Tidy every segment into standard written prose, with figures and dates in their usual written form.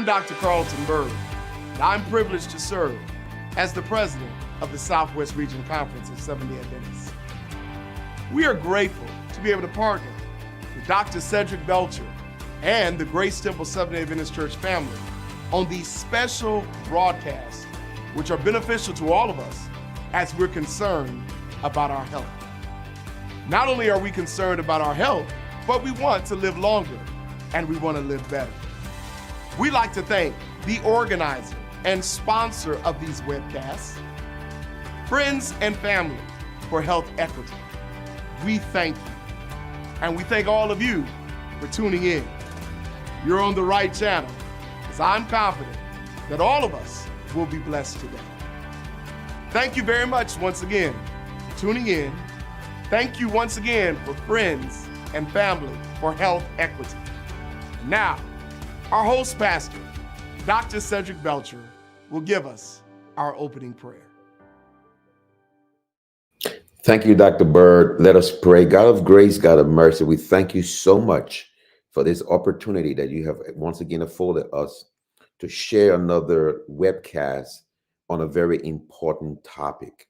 Dr. Carlton Bird, and I'm privileged to serve as the president of the Southwest Region Conference of Seventh-day Adventists. We are grateful to be able to partner with Dr. Cedric Belcher and the Grace Temple Seventh-day Adventist Church family on these special broadcasts, which are beneficial to all of us as we're concerned about our health. Not only are we concerned about our health, but we want to live longer and we want to live better. We'd like to thank the organizer and sponsor of these webcasts, Friends and Family for Health Equity. We thank you. And we thank all of you for tuning in. You're on the right channel, because I'm confident that all of us will be blessed today. Thank you very much once again for tuning in. Thank you once again for Friends and Family for Health Equity. Now, our host pastor, Dr. Cedric Belcher, will give us our opening prayer. Thank you, Dr. Bird. Let us pray. God of grace, God of mercy, we thank you so much for this opportunity that you have once again afforded us to share another webcast on a very important topic: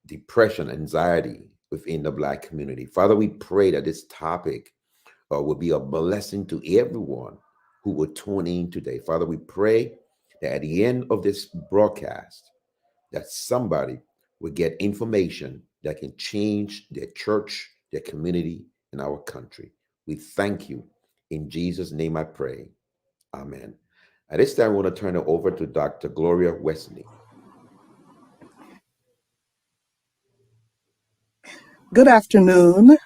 depression, anxiety within the Black community. Father, we pray that this topic will be a blessing to everyone who will tune in today. Father, we pray that at the end of this broadcast, that somebody will get information that can change their church, their community, and our country. We thank you. In Jesus' name I pray. Amen. At this time, I want to turn it over to Dr. Gloria Wesley. Good afternoon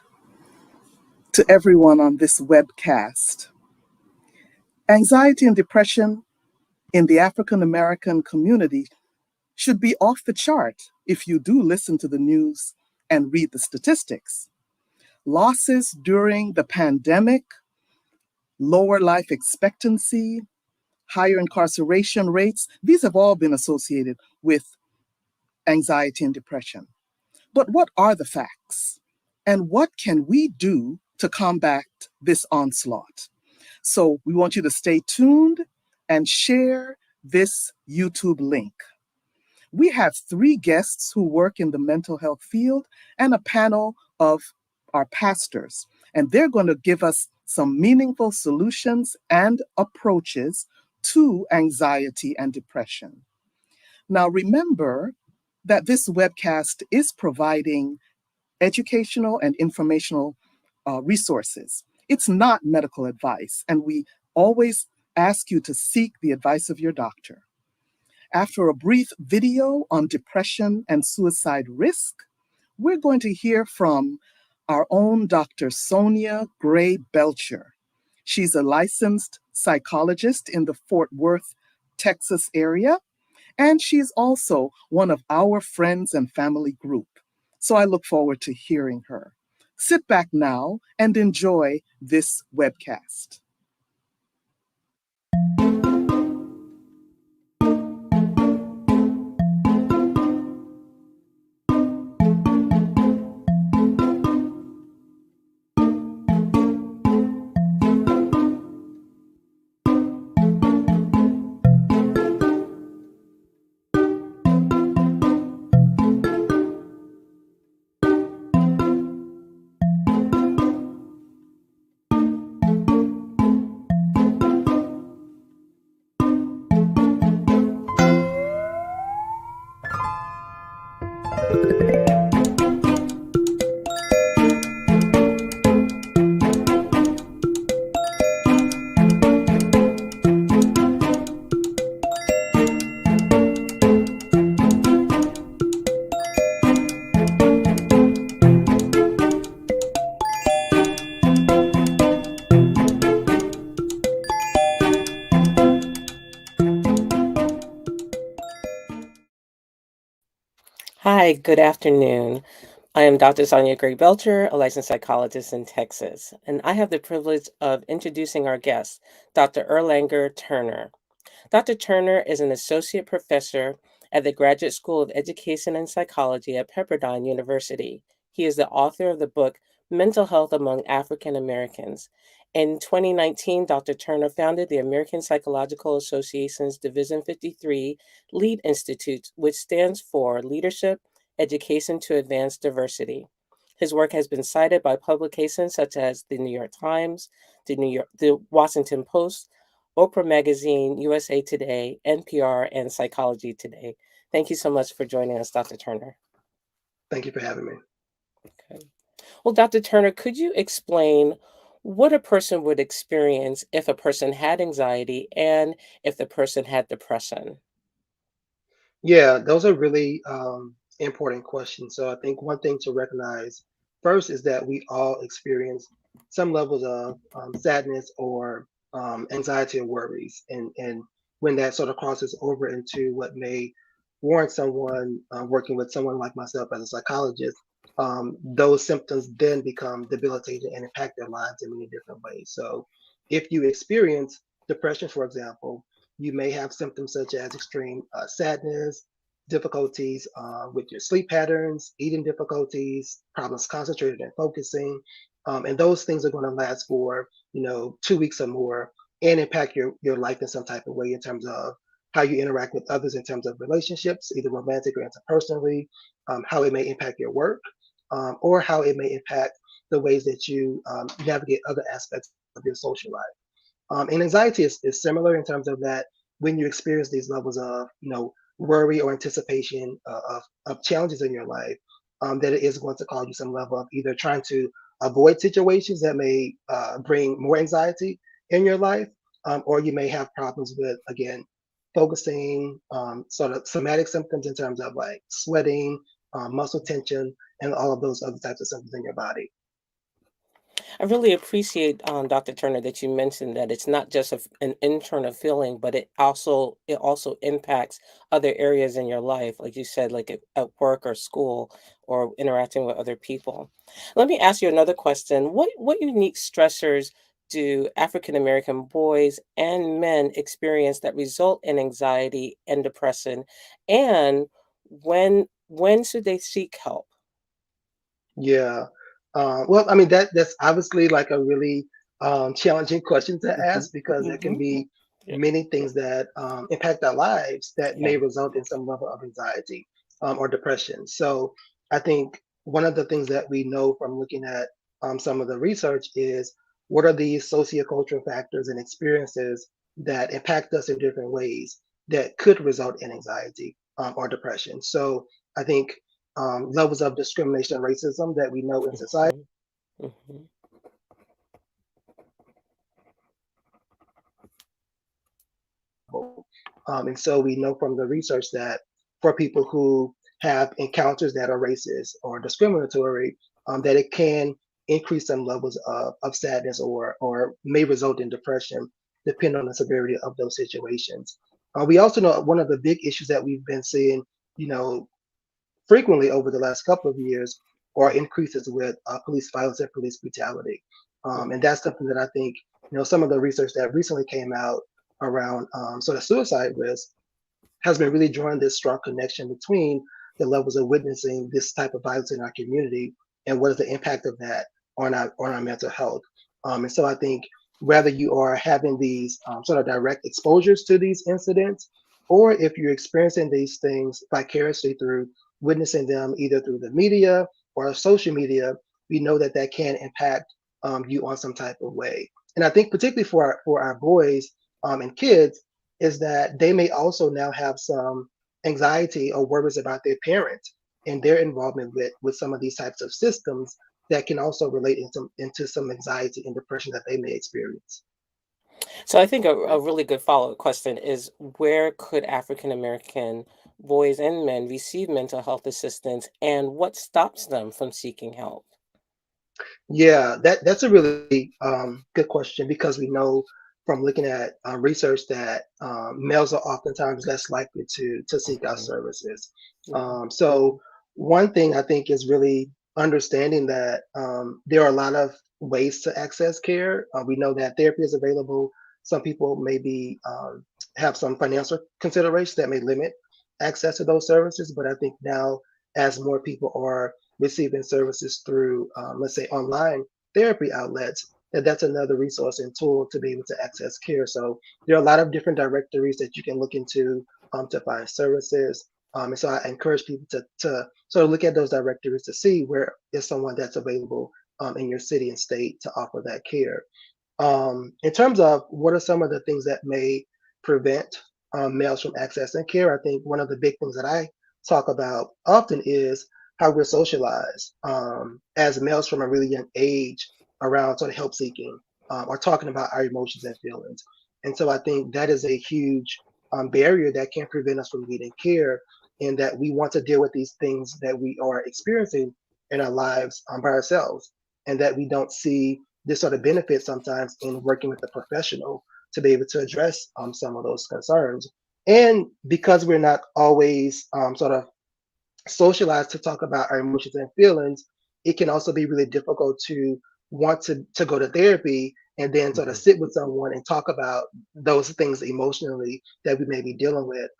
to everyone on this webcast. Anxiety and depression in the African American community should be off the chart if you do listen to the news and read the statistics. Losses during the pandemic, lower life expectancy, higher incarceration rates, these have all been associated with anxiety and depression. But what are the facts? And what can we do to combat this onslaught? So we want you to stay tuned and share this YouTube link. We have 3 guests who work in the mental health field and a panel of our pastors, and they're going to give us some meaningful solutions and approaches to anxiety and depression. Now, remember that this webcast is providing educational and informational resources. It's not medical advice, and we always ask you to seek the advice of your doctor. After a brief video on depression and suicide risk, we're going to hear from our own Dr. Sonya Belcher. She's a licensed psychologist in the Fort Worth, Texas area, and she's also one of our Friends and Family group. So I look forward to hearing her. Sit back now and enjoy this webcast. Hi, good afternoon. I am Dr. Sonya Belcher, a licensed psychologist in Texas, and I have the privilege of introducing our guest, Dr. Erlanger Turner. Dr. Turner is an associate professor at the Graduate School of Education and Psychology at Pepperdine University. He is the author of the book, Mental Health Among African Americans, In 2019, Dr. Turner founded the American Psychological Association's Division 53 LEAD Institute, which stands for Leadership Education to Advance Diversity. His work has been cited by publications such as the New York Times, the Washington Post, Oprah Magazine, USA Today, NPR, and Psychology Today. Thank you so much for joining us, Dr. Turner. Thank you for having me. Okay. Well, Dr. Turner, could you explain what a person would experience if a person had anxiety and if the person had depression? Yeah, those are really important questions. So I think one thing to recognize first is that we all experience some levels of sadness or anxiety or worries. And when that sort of crosses over into what may warrant someone working with someone like myself as a psychologist, those symptoms then become debilitating and impact their lives in many different ways. So if you experience depression, for example, you may have symptoms such as extreme sadness, difficulties with your sleep patterns, eating difficulties, problems concentrating and focusing, and those things are going to last for 2 weeks or more and impact your life in some type of way in terms of how you interact with others in terms of relationships, either romantic or interpersonally, how it may impact your work, or how it may impact the ways that you navigate other aspects of your social life. And anxiety is similar in terms of that when you experience these levels of, worry or anticipation of challenges in your life, that it is going to cause you some level of either trying to avoid situations that may bring more anxiety in your life, or you may have problems with, again, focusing, sort of somatic symptoms in terms of like sweating, muscle tension, and all of those other types of symptoms in your body. I really appreciate, Dr. Turner, that you mentioned that it's not just an internal feeling, but it also impacts other areas in your life, like you said, like at work or school or interacting with other people. Let me ask you another question. What unique stressors do African American boys and men experience that result in anxiety and depression? And when should they seek help? Yeah. Well, I mean that's obviously like a really challenging question to Hmm. ask because there can Hmm. be Yeah. many things that impact our lives that Yeah. may result in some level of anxiety or depression. So I think one of the things that we know from looking at some of the research is what are these sociocultural factors and experiences that impact us in different ways that could result in anxiety or depression. So I think levels of discrimination and racism that we know in society. Mhm. Mhm. And so we know from the research that for people who have encounters that are racist or discriminatory, that it can increase some levels of sadness or may result in depression, depending on the severity of those situations. We also know one of the big issues that we've been seeing, you know, frequently over the last couple of years are increases with police violence and police brutality. And that's something that I think, some of the research that recently came out around sort of suicide risk has been really drawing this strong connection between the levels of witnessing this type of violence in our community and what is the impact of that on our mental health. And so I think whether you are having these sort of direct exposures to these incidents, or if you're experiencing these things vicariously through witnessing them either through the media or social media, we know that that can impact you on some type of way. And I think particularly for our boys and kids, is that they may also now have some anxiety or worries about their parents and their involvement with some of these types of systems that can also relate into some anxiety and depression that they may experience. So I think a really good follow-up question is where could African American boys and men receive mental health assistance and what stops them from seeking help? Yeah, that's a really good question because we know from looking at research that males are oftentimes less likely to seek out Mhm. services. Mhm. So one thing I think is really understanding that there are a lot of ways to access care. We know that therapy is available. Some people maybe have some financial considerations that may limit access to those services, but I think now as more people are receiving services through, let's say, online therapy outlets, that's another resource and tool to be able to access care. So there are a lot of different directories that you can look into to find services. And so I encourage people to sort of look at those directories to see where is someone that's available in your city and state to offer that care. In terms of what are some of the things that may prevent males from accessing care, I think one of the big things that I talk about often is how we're socialized as males from a really young age around sort of help seeking or talking about our emotions and feelings. And so I think that is a huge barrier that can prevent us from getting care, and that we want to deal with these things that we are experiencing in our lives by ourselves, and that we don't see this sort of benefit sometimes in working with a professional to be able to address some of those concerns. And because we're not always sort of socialized to talk about our emotions and feelings, it can also be really difficult to want to go to therapy and then sort of sit with someone and talk about those things emotionally that we may be dealing with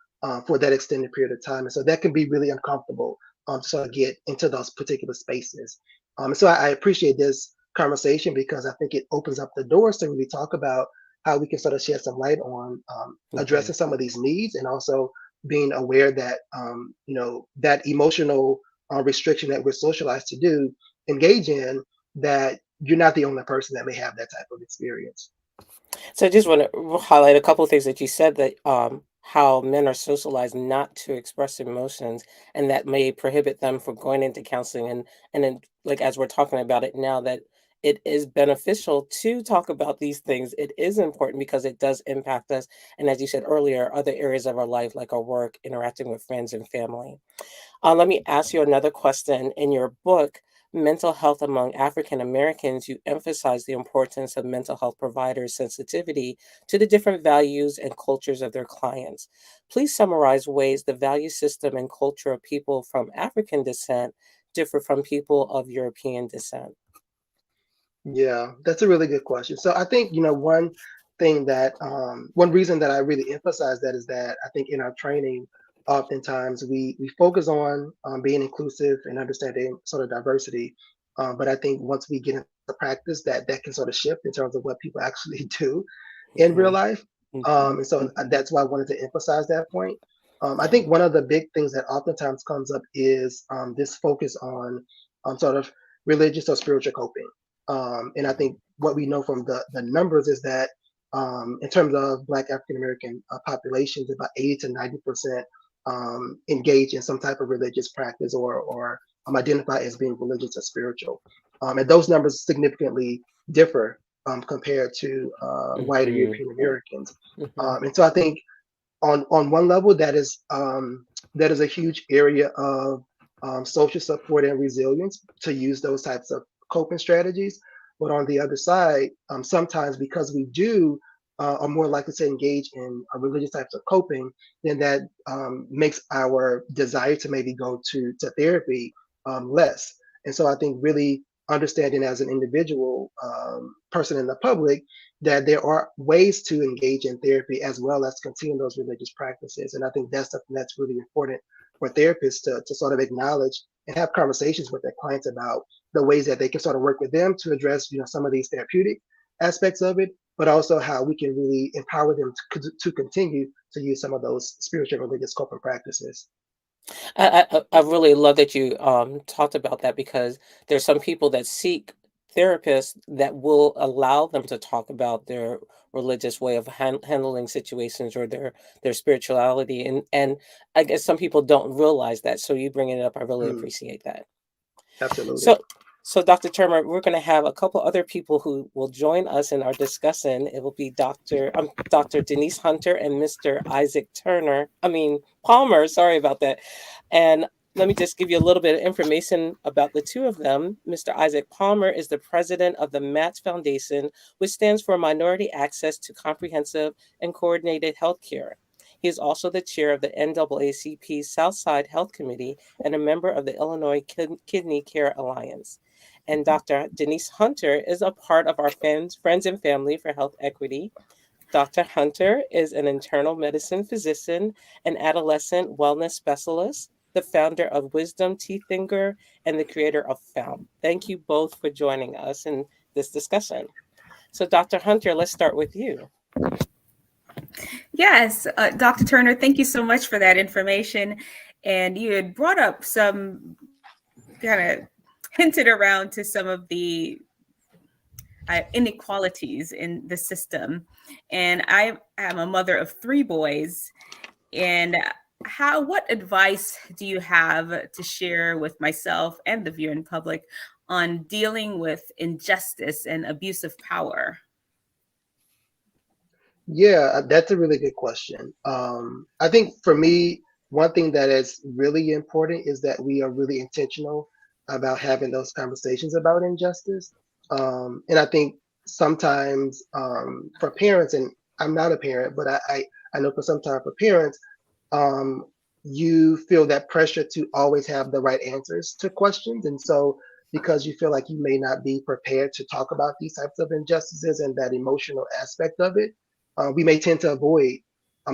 for that extended period of time. And so that can be really uncomfortable to sort of get into those particular spaces. So I appreciate this conversation because I think it opens up the doors to really talk about how we can sort of shed some light on addressing some of these needs, and also being aware that that emotional restriction that we're socialized to do engage in, that you're not the only person that may have that type of experience. So I just want to highlight a couple of things that you said, that how men are socialized not to express emotions, and that may prohibit them from going into counseling. And then, like as we're talking about it now, that it is beneficial to talk about these things. It is important because it does impact us. And as you said earlier, other areas of our life, like our work, interacting with friends and family. Let me ask you another question. In your book, Mental Health Among African Americans, you emphasize the importance of mental health providers' sensitivity to the different values and cultures of their clients. Please summarize ways the value system and culture of people from African descent differ from people of European descent. Yeah, that's a really good question. So I think, one thing that, one reason that I really emphasize that is that I think in our training, oftentimes we focus on being inclusive and understanding sort of diversity. But I think once we get into practice, that can sort of shift in terms of what people actually do in real Hmm. life. Hmm. And so that's why I wanted to emphasize that point. I think one of the big things that oftentimes comes up is this focus on sort of religious or spiritual coping. And I think what we know from the numbers is that in terms of Black African American populations, about 80 to 90% engage in some type of religious practice, or identify as being religious or spiritual. And those numbers significantly differ compared to white or Hmm. European Americans. Hmm. And so I think on one level, that is a huge area of social support and resilience to use those types of coping strategies. But on the other side, sometimes because we do are more likely to engage in religious types of coping, then that makes our desire to maybe go to therapy less. And so I think really understanding as an individual person in the public that there are ways to engage in therapy as well as continue those religious practices. And I think that's something that's really important for therapists to sort of acknowledge and have conversations with their clients about the ways that they can sort of work with them to address, some of these therapeutic aspects of it, but also how we can really empower them to continue to use some of those spiritual religious coping practices. I really love that you talked about that, because there's some people that seek therapists that will allow them to talk about their religious way of handling situations, or their spirituality, and I guess some people don't realize that. So you bringing it up, I really Mm, appreciate that. absolutely. So, so Dr. Turner, we're going to have a couple other people who will join us in our discussion. It will be Dr. Denise Hunter and Mr. Isaac Turner. I mean Palmer. Sorry about that. And let me just give you a little bit of information about the two of them. Mr. Isaac Palmer is the president of the MATS Foundation, which stands for Minority Access to Comprehensive and Coordinated Healthcare. He is also the chair of the NAACP Southside Health Committee and a member of the Illinois Kidney Care Alliance. And Dr. Denise Hunter is a part of our Friends and Family for Health Equity. Dr. Hunter is an internal medicine physician, an adolescent wellness specialist, the founder of Wisdom Tea Finger, and the creator of Fount. Thank you both for joining us in this discussion. So Dr. Hunter, let's start with you. Yes, Dr. Turner, thank you so much for that information. And you had brought up some kind of hinted around to some of the inequalities in the system. And I am a mother of 3 boys. And what advice do you have to share with myself and the viewing public on dealing with injustice and abuse of power? Yeah, that's a really good question. I think for me, one thing that is really important is that we are really intentional about having those conversations about injustice. And I think sometimes for parents, and I'm not a parent, but I know for sometimes for parents, um, you feel that pressure to always have the right answers to questions. And so because you feel like you may not be prepared to talk about these types of injustices and that emotional aspect of it, we may tend to avoid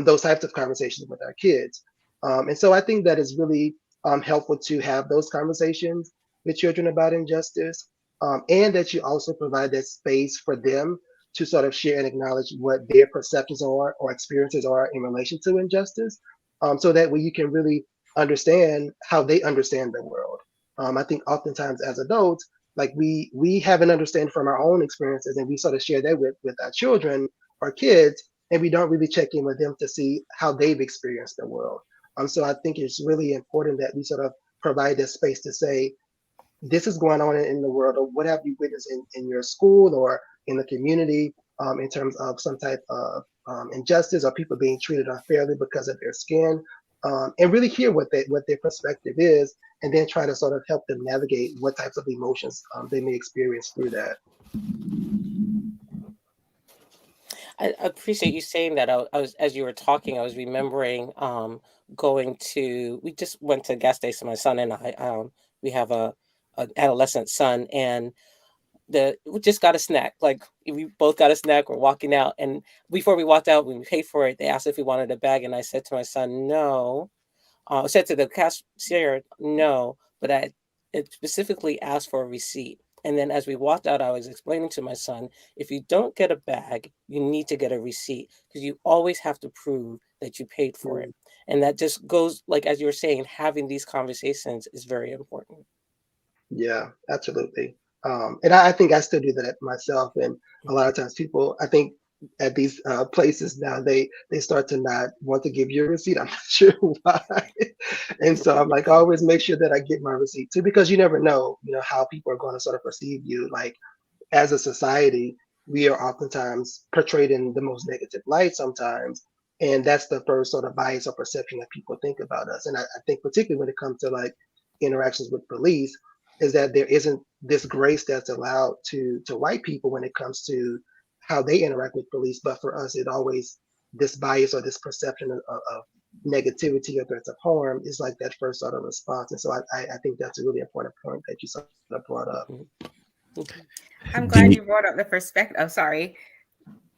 those types of conversations with our kids. And so I think that is really helpful to have those conversations with children about injustice, and that you also provide that space for them to sort of share and acknowledge what their perceptions are or experiences are in relation to injustice, so that way you can really understand how they understand the world. I think oftentimes as adults, like we have an understanding from our own experiences, and we sort of share that with our children or kids, and we don't really check in with them to see how they've experienced the world. So I think it's really important that we sort of provide this space to say, this is going on in the world, or what have you witnessed in your school or in the community, in terms of some type of injustice or people being treated unfairly because of their skin, and really hear what their perspective is, and then try to sort of help them navigate what types of emotions they may experience through that. I appreciate you saying that. I was, as you were talking, I was remembering we just went to a gas station, my son and I. We have an adolescent son, and we just got a snack. Like, we both got a snack. We're walking out, and before we walked out, when we paid for it, they asked if we wanted a bag, and I said to my son, no. I said to the cashier, no, but I specifically asked for a receipt. And then as we walked out, I was explaining to my son, if you don't get a bag, you need to get a receipt, because you always have to prove that you paid for it. And that just goes, like, as you were saying, having these conversations is very important. Yeah, absolutely. And I think I still do that myself. And a lot of times people, I think at these places now, they start to not want to give you a receipt. I'm not sure why. And so I'm like, I always make sure that I get my receipt too, because you never know, how people are going to sort of perceive you. Like, as a society, we are oftentimes portrayed in the most negative light sometimes. And that's the first sort of bias or perception that people think about us. And I think particularly when it comes to like interactions with police, is that there isn't this grace that's allowed to white people when it comes to how they interact with police. But for us, it always, this bias or this perception of negativity or threats of harm is like that first sort of response. And so I think that's a really important point that you sort of brought up. I'm glad you brought up the perspective. Oh, sorry,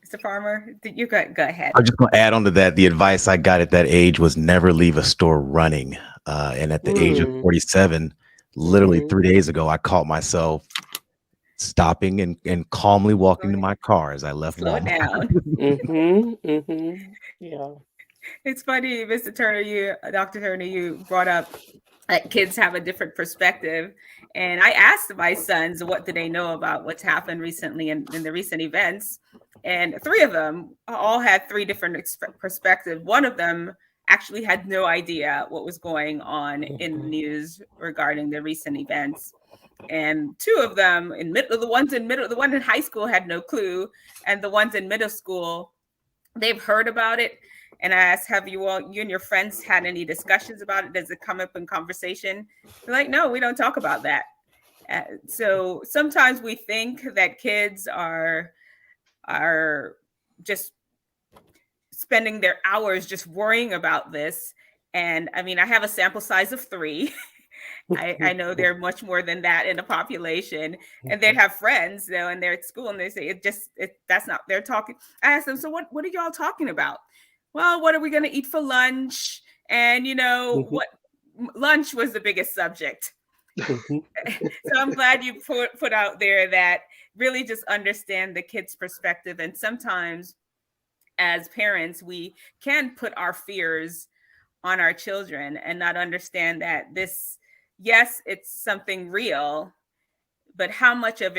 Mr. Farmer, you go ahead. I'm just going to add on to that. The advice I got at that age was never leave a store running. And at the age of 47, literally 3 days ago, I caught myself stopping and calmly walking to my car as I left. Slow it down. Yeah. It's funny, Mr. Turner, Dr. Turner, you brought up that kids have a different perspective. And I asked my sons, what do they know about what's happened recently in the recent events? And 3 of them all had 3 different perspectives. One of them actually had no idea what was going on in the news regarding the recent events. And 2 of them, the one in high school had no clue. And the ones in middle school, they've heard about it. And I asked, have you and your friends had any discussions about it? Does it come up in conversation? They're like, no, we don't talk about that. So sometimes we think that kids are just spending their hours just worrying about this. And I mean, I have a sample size of 3. I know they're much more than that in the population, and they'd have friends though, and they're at school, and they say that's not, they're talking. I asked them, so what are y'all talking about? Well, what are we going to eat for lunch? And what lunch was the biggest subject. Mhm. So I'm glad you put out there that really just understand the kid's perspective. And sometimes as parents, we can put our fears on our children and not understand that this, yes, it's something real, but how much of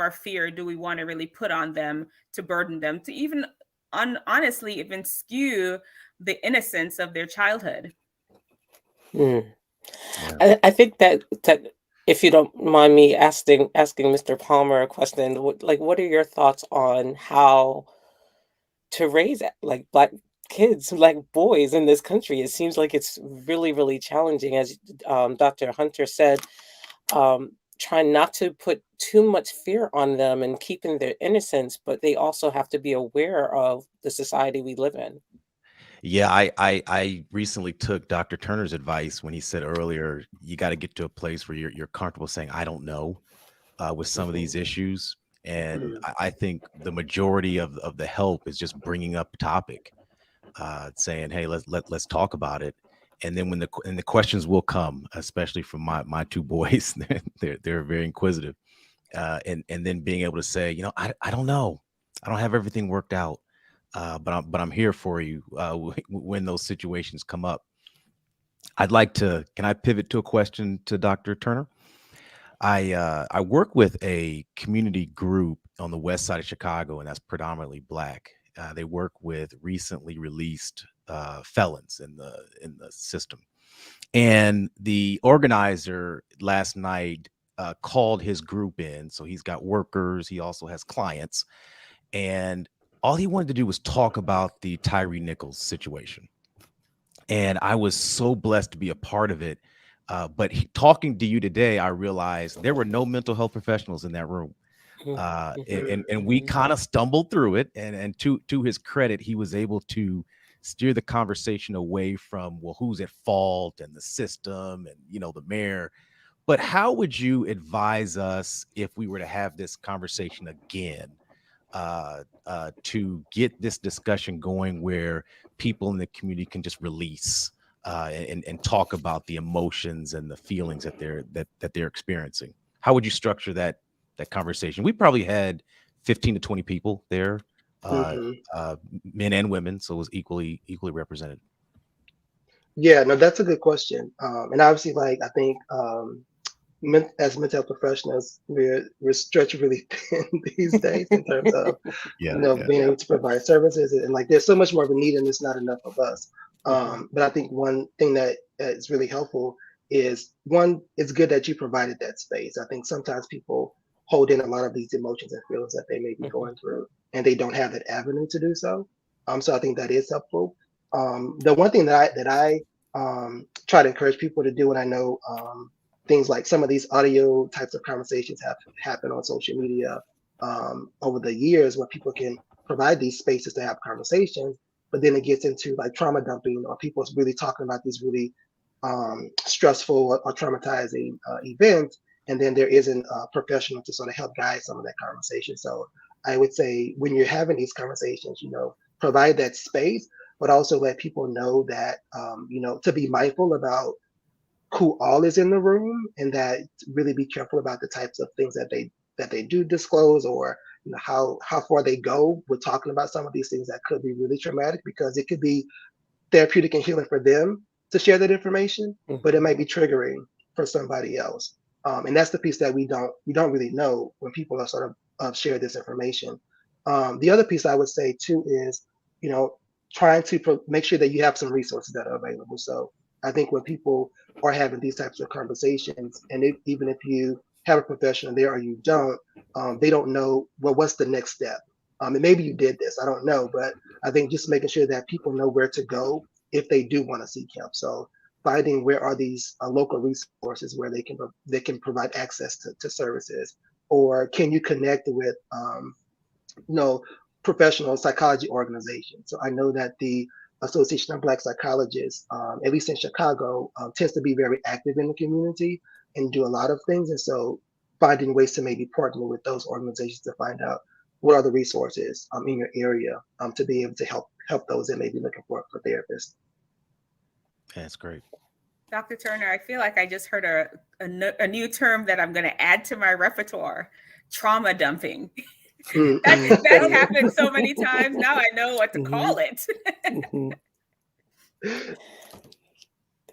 our fear do we want to really put on them to burden them, to even honestly even skew the innocence of their childhood? Mm. Yeah. I think that if you don't mind me asking Mr. Palmer a question, what are your thoughts on how to raise like Black kids, like boys in this country? It seems like it's really, really challenging, as Dr. Hunter said, trying not to put too much fear on them and keeping their innocence, but they also have to be aware of the society we live in. Yeah, I recently took Dr. Turner's advice when he said earlier, you got to get to a place where you're comfortable saying, I don't know, with some of these issues. And I think the majority of the help is just bringing up a topic, saying, hey, let's talk about it. And then when the questions will come, especially from my two boys, they're very inquisitive. And then being able to say, I don't know, I don't have everything worked out, but I'm here for you when those situations come up. Can I pivot to a question to Dr. Turner? I work with a community group on the west side of Chicago, and that's predominantly Black. They work with recently released felons in the system, and the organizer last night called his group in. So he's got workers, he also has clients, and all he wanted to do was talk about the Tyree Nichols situation. And I was so blessed to be a part of it. But talking to you today, I realized there were no mental health professionals in that room. And we kind of stumbled through it. And to his credit, he was able to steer the conversation away from, well, who's at fault and the system and, the mayor. But how would you advise us if we were to have this conversation again, to get this discussion going where people in the community can just release and talk about the emotions and the feelings that they're experiencing? How would you structure that conversation? We probably had 15 to 20 people there, men and women, so it was equally represented. Yeah, no, that's a good question. And obviously, like I think as mental health professionals, we're stretched really thin these days in terms of being able to provide services, and like there's so much more of a need, and there's not enough of us. But I think one thing that is really helpful is, one, it's good that you provided that space. I think sometimes people hold in a lot of these emotions and feelings that they may be going through, and they don't have that avenue to do so. So I think that is helpful. The one thing that I try to encourage people to do, and I know things like some of these audio types of conversations have happened on social media over the years, where people can provide these spaces to have conversations, but then it gets into like trauma dumping, or people really talking about these really stressful or traumatizing events, and then there isn't a professional to sort of help guide some of that conversation. So I would say, when you're having these conversations, provide that space, but also let people know that to be mindful about who all is in the room, and that really be careful about the types of things that they do disclose, or how far they go with talking about some of these things that could be really traumatic, because it could be therapeutic and healing for them to share that information, but it might be triggering for somebody else. And that's the piece that we don't really know when people are sort of share this information. The other piece I would say too is, trying to make sure that you have some resources that are available. So I think when people are having these types of conversations, and even if you have a professional there or you don't, they don't know, well, what's the next step? And maybe you did this, I don't know, but I think just making sure that people know where to go if they do want to seek help. So finding where are these local resources where they can provide access to services, or can you connect with professional psychology organizations. So I know that the Association of Black Psychologists, at least in Chicago, tends to be very active in the community and do a lot of things. And so finding ways to maybe partner with those organizations to find out what are the resources in your area to be able to help those that may be looking for therapists. That's great. Dr. Turner, I feel like I just heard a new term that I'm going to add to my repertoire: trauma dumping. That's happened so many times. Now I know what to call it.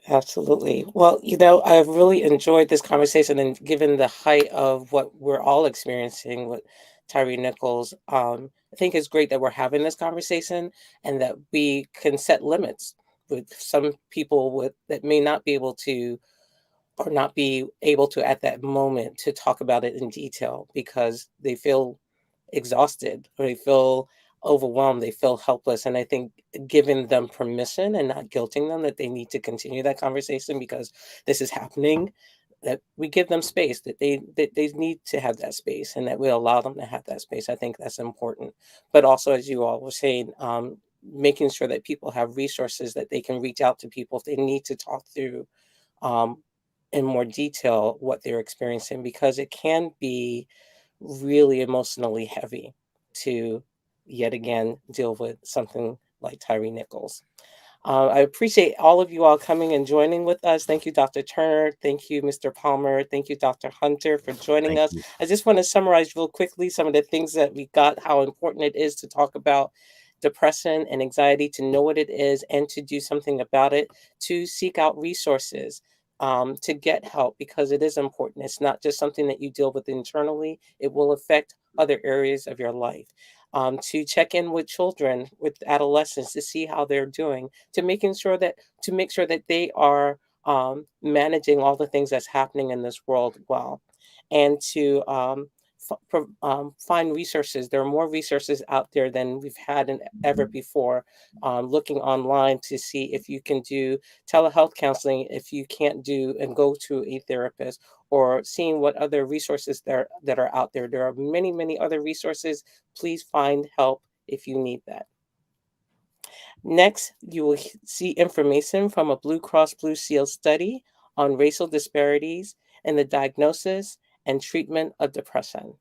Absolutely. Well, I've really enjoyed this conversation, and given the height of what we're all experiencing with Tyree Nichols, I think it's great that we're having this conversation and that we can set limits with some people that may not be able to, or not be able to at that moment, to talk about it in detail because they feel exhausted or they feel overwhelmed, they feel helpless. And I think giving them permission and not guilting them that they need to continue that conversation because this is happening, that we give them space, that they need to have that space, and that we allow them to have that space. I think that's important. But also, as you all were saying, making sure that people have resources that they can reach out to people if they need to talk through in more detail what they're experiencing, because it can be really emotionally heavy to yet again deal with something like Tyree Nichols. I appreciate all of you all coming and joining with us. Thank you, Dr. Turner. Thank you, Mr. Palmer. Thank you, Dr. Hunter, for joining us. I just want to summarize real quickly some of the things that we got, how important it is to talk about depression and anxiety, to know what it is and to do something about it, to seek out resources, to get help, because it is important. It's not just something that you deal with internally. It will affect other areas of your life. To check in with children, with adolescents, to see how they're doing, to make sure that they are managing all the things that's happening in this world well, and to find resources. There are more resources out there than we've had ever before. Looking online to see if you can do telehealth counseling, if you can't do and go to a therapist, or seeing what other resources that are out there. There are many, many other resources. Please find help if you need that. Next, you will see information from a Blue Cross Blue Shield study on racial disparities in the diagnosis and treatment of depression.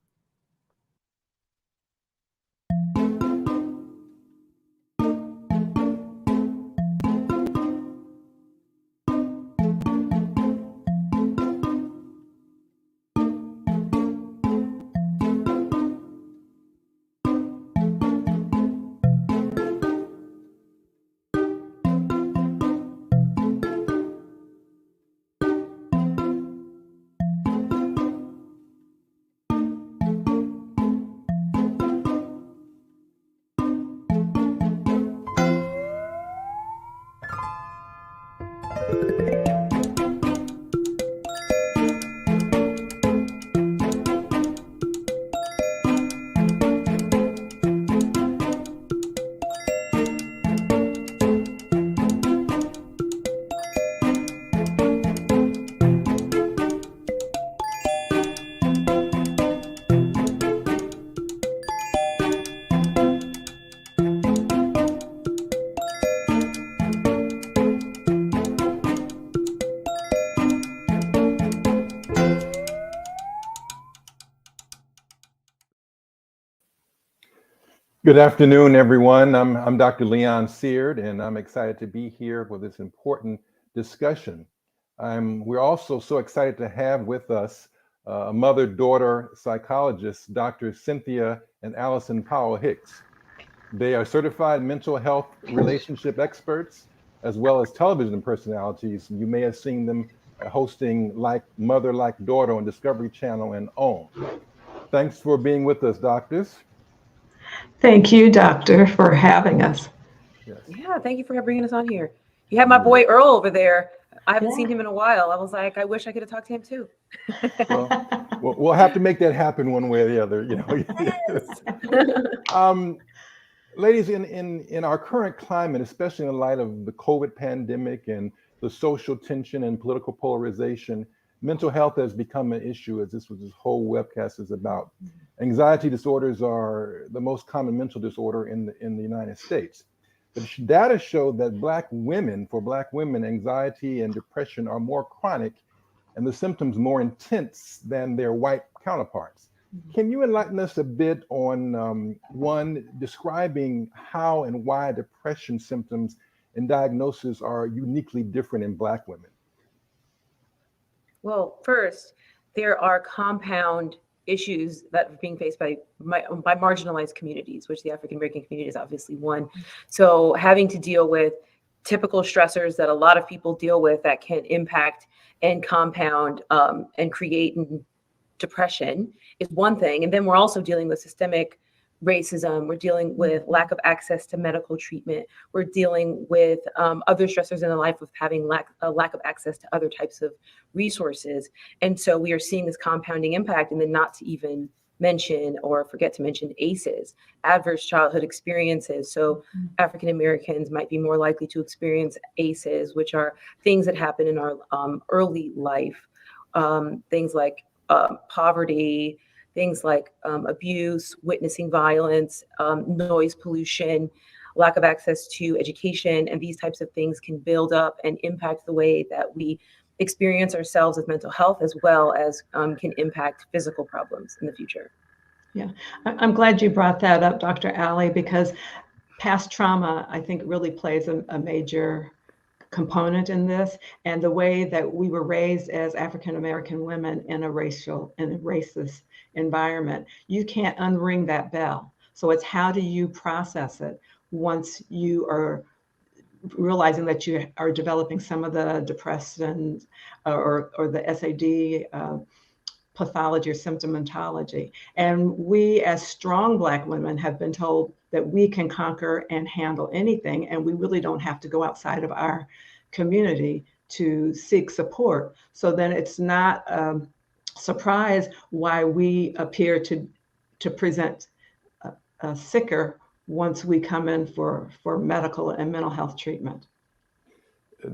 Good afternoon, everyone. I'm Dr. Leon Seard, and I'm excited to be here for this important discussion. We're also so excited to have with us a mother-daughter psychologist, Dr. Cynthia and Allycin Powell-Hicks. They are certified mental health relationship experts, as well as television personalities. You may have seen them hosting Like Mother, Like Daughter on Discovery Channel and OWN. Thanks for being with us, doctors. Thank you, Doctor, for having us. Yes. Yeah, thank you for bringing us on here. You have my boy Earl over there. I haven't seen him in a while. I was like, I wish I could have talked to him too. Well, we'll have to make that happen one way or the other, Yes. Ladies, in our current climate, especially in light of the COVID pandemic and the social tension and political polarization, mental health has become an issue, as this whole webcast is about. Anxiety disorders are the most common mental disorder in the United States. But data show that for Black women, anxiety and depression are more chronic and the symptoms more intense than their white counterparts. Can you enlighten us a bit on one, describing how and why depression symptoms and diagnosis are uniquely different in Black women? Well, first, there are compound issues that are being faced by marginalized communities, which the African American community is obviously one. So having to deal with typical stressors that a lot of people deal with that can impact and compound and create depression is one thing. And then we're also dealing with systemic racism. We're dealing with lack of access to medical treatment. We're dealing with other stressors in the life of having a lack of access to other types of resources. And so we are seeing this compounding impact, and then not to even mention or forget to mention ACEs, adverse childhood experiences. So African Americans might be more likely to experience ACEs, which are things that happen in our early life, things like poverty, things like abuse, witnessing violence, noise pollution, lack of access to education, and these types of things can build up and impact the way that we experience ourselves with mental health, as well as can impact physical problems in the future. Yeah, I'm glad you brought that up, Dr. Ally, because past trauma, I think, really plays a major component in this, and the way that we were raised as African American women in a racist environment. You can't unring that bell. So it's how do you process it once you are realizing that you are developing some of the depression or the SAD pathology or symptomatology. And we as strong Black women have been told that we can conquer and handle anything, and we really don't have to go outside of our community to seek support. So then it's not a surprise why we appear to present sicker once we come in for medical and mental health treatment.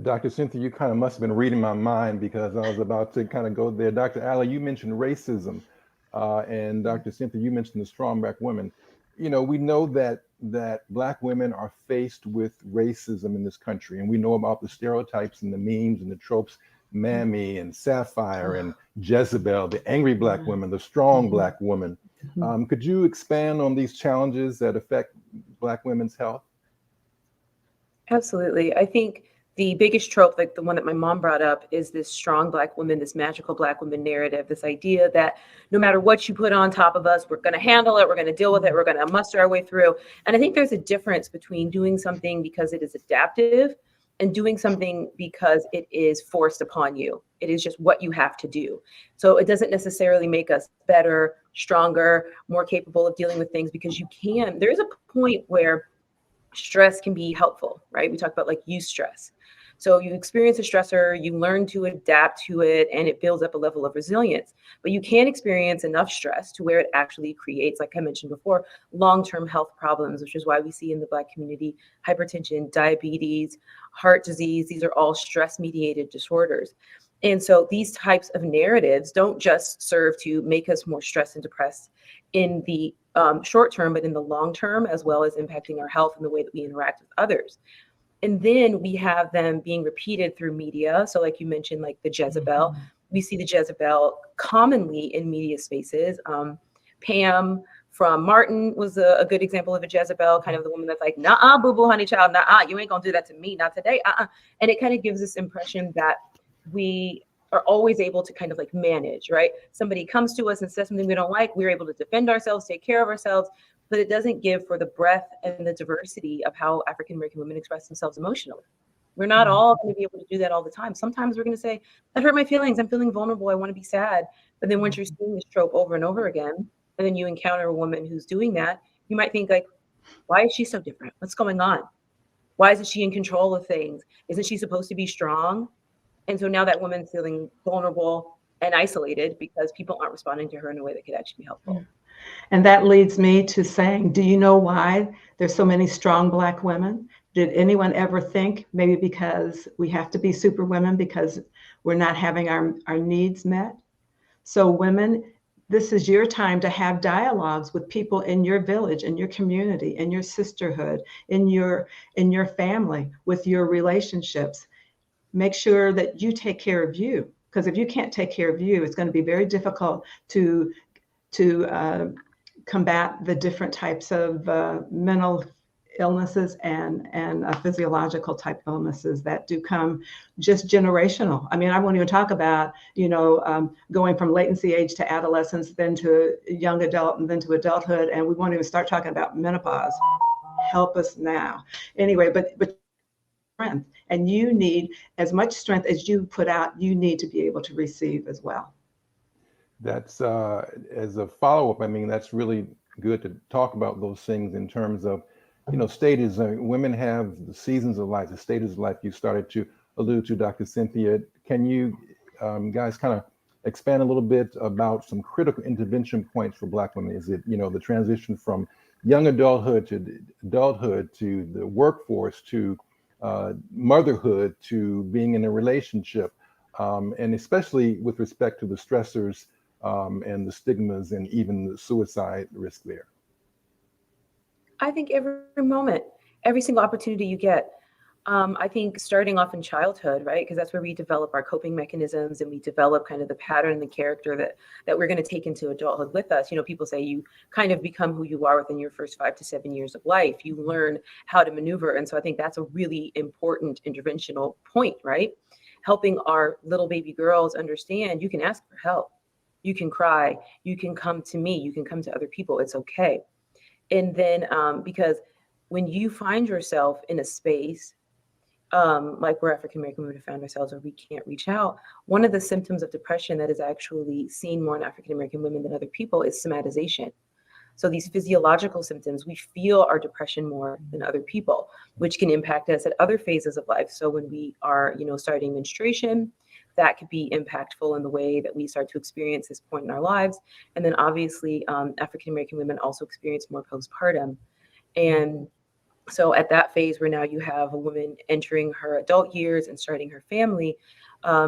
Dr. Cynthia, you kind of must have been reading my mind, because I was about to kind of go there. Dr. Ally, you mentioned racism, and Dr. Cynthia, you mentioned the strong Black women. You know, we know that Black women are faced with racism in this country, and we know about the stereotypes and the memes and the tropes, Mammy and Sapphire and Jezebel, the angry Black woman, the strong Black woman. Could you expand on these challenges that affect Black women's health? Absolutely. I think the biggest trope, like the one that my mom brought up, is this strong Black woman, this magical Black woman narrative, this idea that no matter what you put on top of us, we're going to handle it, we're going to deal with it, we're going to muster our way through. And I think there's a difference between doing something because it is adaptive and doing something because it is forced upon you. It is just what you have to do. So it doesn't necessarily make us better, stronger, more capable of dealing with things, because you can. There's a point where stress can be helpful, right? We talk about like eustress. So you experience a stressor, you learn to adapt to it, and it builds up a level of resilience. But you can experience enough stress to where it actually creates, like I mentioned before, long-term health problems, which is why we see in the Black community hypertension, diabetes, heart disease. These are all stress-mediated disorders. And so these types of narratives don't just serve to make us more stressed and depressed in the short term, but in the long term, as well as impacting our health and the way that we interact with others. And then we have them being repeated through media. So like you mentioned, like the Jezebel, we see the Jezebel commonly in media spaces. Pam from Martin was a good example of a Jezebel, kind of the woman that's like, nah, boo-boo, honey child, nah, you ain't gonna do that to me, not today, And it kind of gives this impression that we are always able to kind of like manage, right? Somebody comes to us and says something we don't like, we're able to defend ourselves, take care of ourselves, but it doesn't give for the breadth and the diversity of how African American women express themselves emotionally. We're not all going to be able to do that all the time. Sometimes we're going to say, that hurt my feelings, I'm feeling vulnerable, I want to be sad. But then once you're seeing this trope over and over again, and then you encounter a woman who's doing that, you might think like, why is she so different? What's going on? Why isn't she in control of things? Isn't she supposed to be strong? And so now that woman's feeling vulnerable and isolated because people aren't responding to her in a way that could actually be helpful. Yeah. And that leads me to saying, do you know why there's so many strong Black women? Did anyone ever think maybe because we have to be superwomen because we're not having our needs met? So women, this is your time to have dialogues with people in your village, in your community, in your sisterhood, in your family, with your relationships. Make sure that you take care of you, because if you can't take care of you, it's going to be very difficult to combat the different types of mental illnesses and physiological type illnesses that do come just generational. I mean, I won't even talk about, going from latency age to adolescence, then to young adult, and then to adulthood, and we won't even start talking about menopause. Help us now. Anyway, but strength, and you need as much strength as you put out, you need to be able to receive as well. That's as a follow-up, I mean, that's really good to talk about those things in terms of, stages. Women have the seasons of life, the stages of life you started to allude to, Dr. Cynthia. Can you guys kind of expand a little bit about some critical intervention points for Black women? Is it, the transition from young adulthood to adulthood to the workforce to motherhood to being in a relationship, and especially with respect to the stressors and the stigmas and even the suicide risk there? I think every moment, every single opportunity you get. I think starting off in childhood, right? Because that's where we develop our coping mechanisms and we develop kind of the pattern and the character that we're going to take into adulthood with us. People say you kind of become who you are within your first 5 to 7 years of life. You learn how to maneuver. And so I think that's a really important interventional point, right? Helping our little baby girls understand you can ask for help. You can cry. You can come to me. You can come to other people. It's okay. And then because when you find yourself in a space like where African-American women have found ourselves where we can't reach out, one of the symptoms of depression that is actually seen more in African-American women than other people is somatization. So these physiological symptoms, we feel our depression more than other people, which can impact us at other phases of life. So when we are, starting menstruation, that could be impactful in the way that we start to experience this point in our lives. And then obviously African-American women also experience more postpartum. And so at that phase where now you have a woman entering her adult years and starting her family,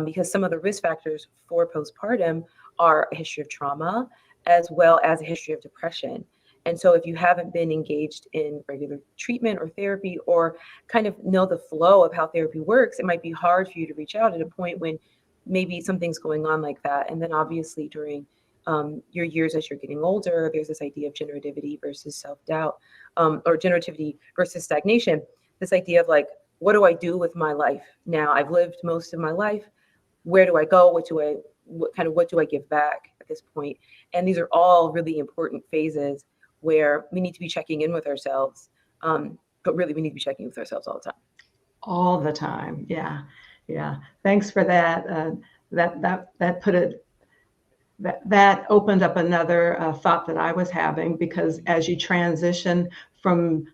because some of the risk factors for postpartum are a history of trauma as well as a history of depression. And so if you haven't been engaged in regular treatment or therapy or kind of know the flow of how therapy works, it might be hard for you to reach out at a point when maybe something's going on like that. And then obviously during your years as you're getting older, there's this idea of generativity versus self-doubt, or generativity versus stagnation. This idea of like, what do I do with my life now? I've lived most of my life. Where do I go? What do I give back at this point? And these are all really important phases where we need to be checking in with ourselves. But really we need to be checking with ourselves all the time. All the time. Yeah. Yeah. Thanks for that. That opened up another thought that I was having, because as you transition from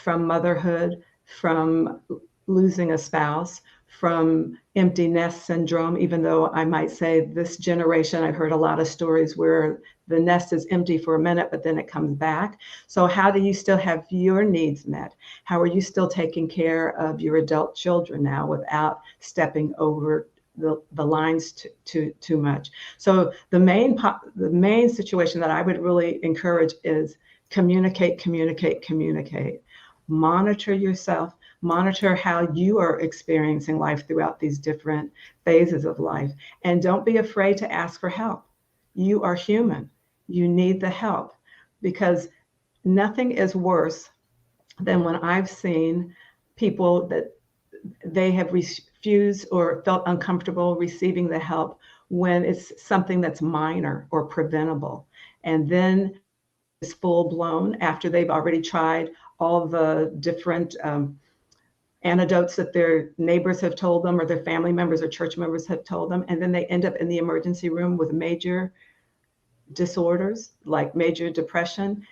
motherhood, from losing a spouse, from empty nest syndrome, even though I might say this generation, I've heard a lot of stories where the nest is empty for a minute, but then it comes back. So how do you still have your needs met? How are you still taking care of your adult children now without stepping over the lines too much? So the main situation that I would really encourage is communicate. Monitor yourself, monitor how you are experiencing life throughout these different phases of life. And don't be afraid to ask for help. You are human. You need the help, because nothing is worse than when I've seen people that they have refused or felt uncomfortable receiving the help when it's something that's minor or preventable. And then it's full blown after they've already tried all the different antidotes that their neighbors have told them or their family members or church members have told them. And then they end up in the emergency room with major disorders like major depression.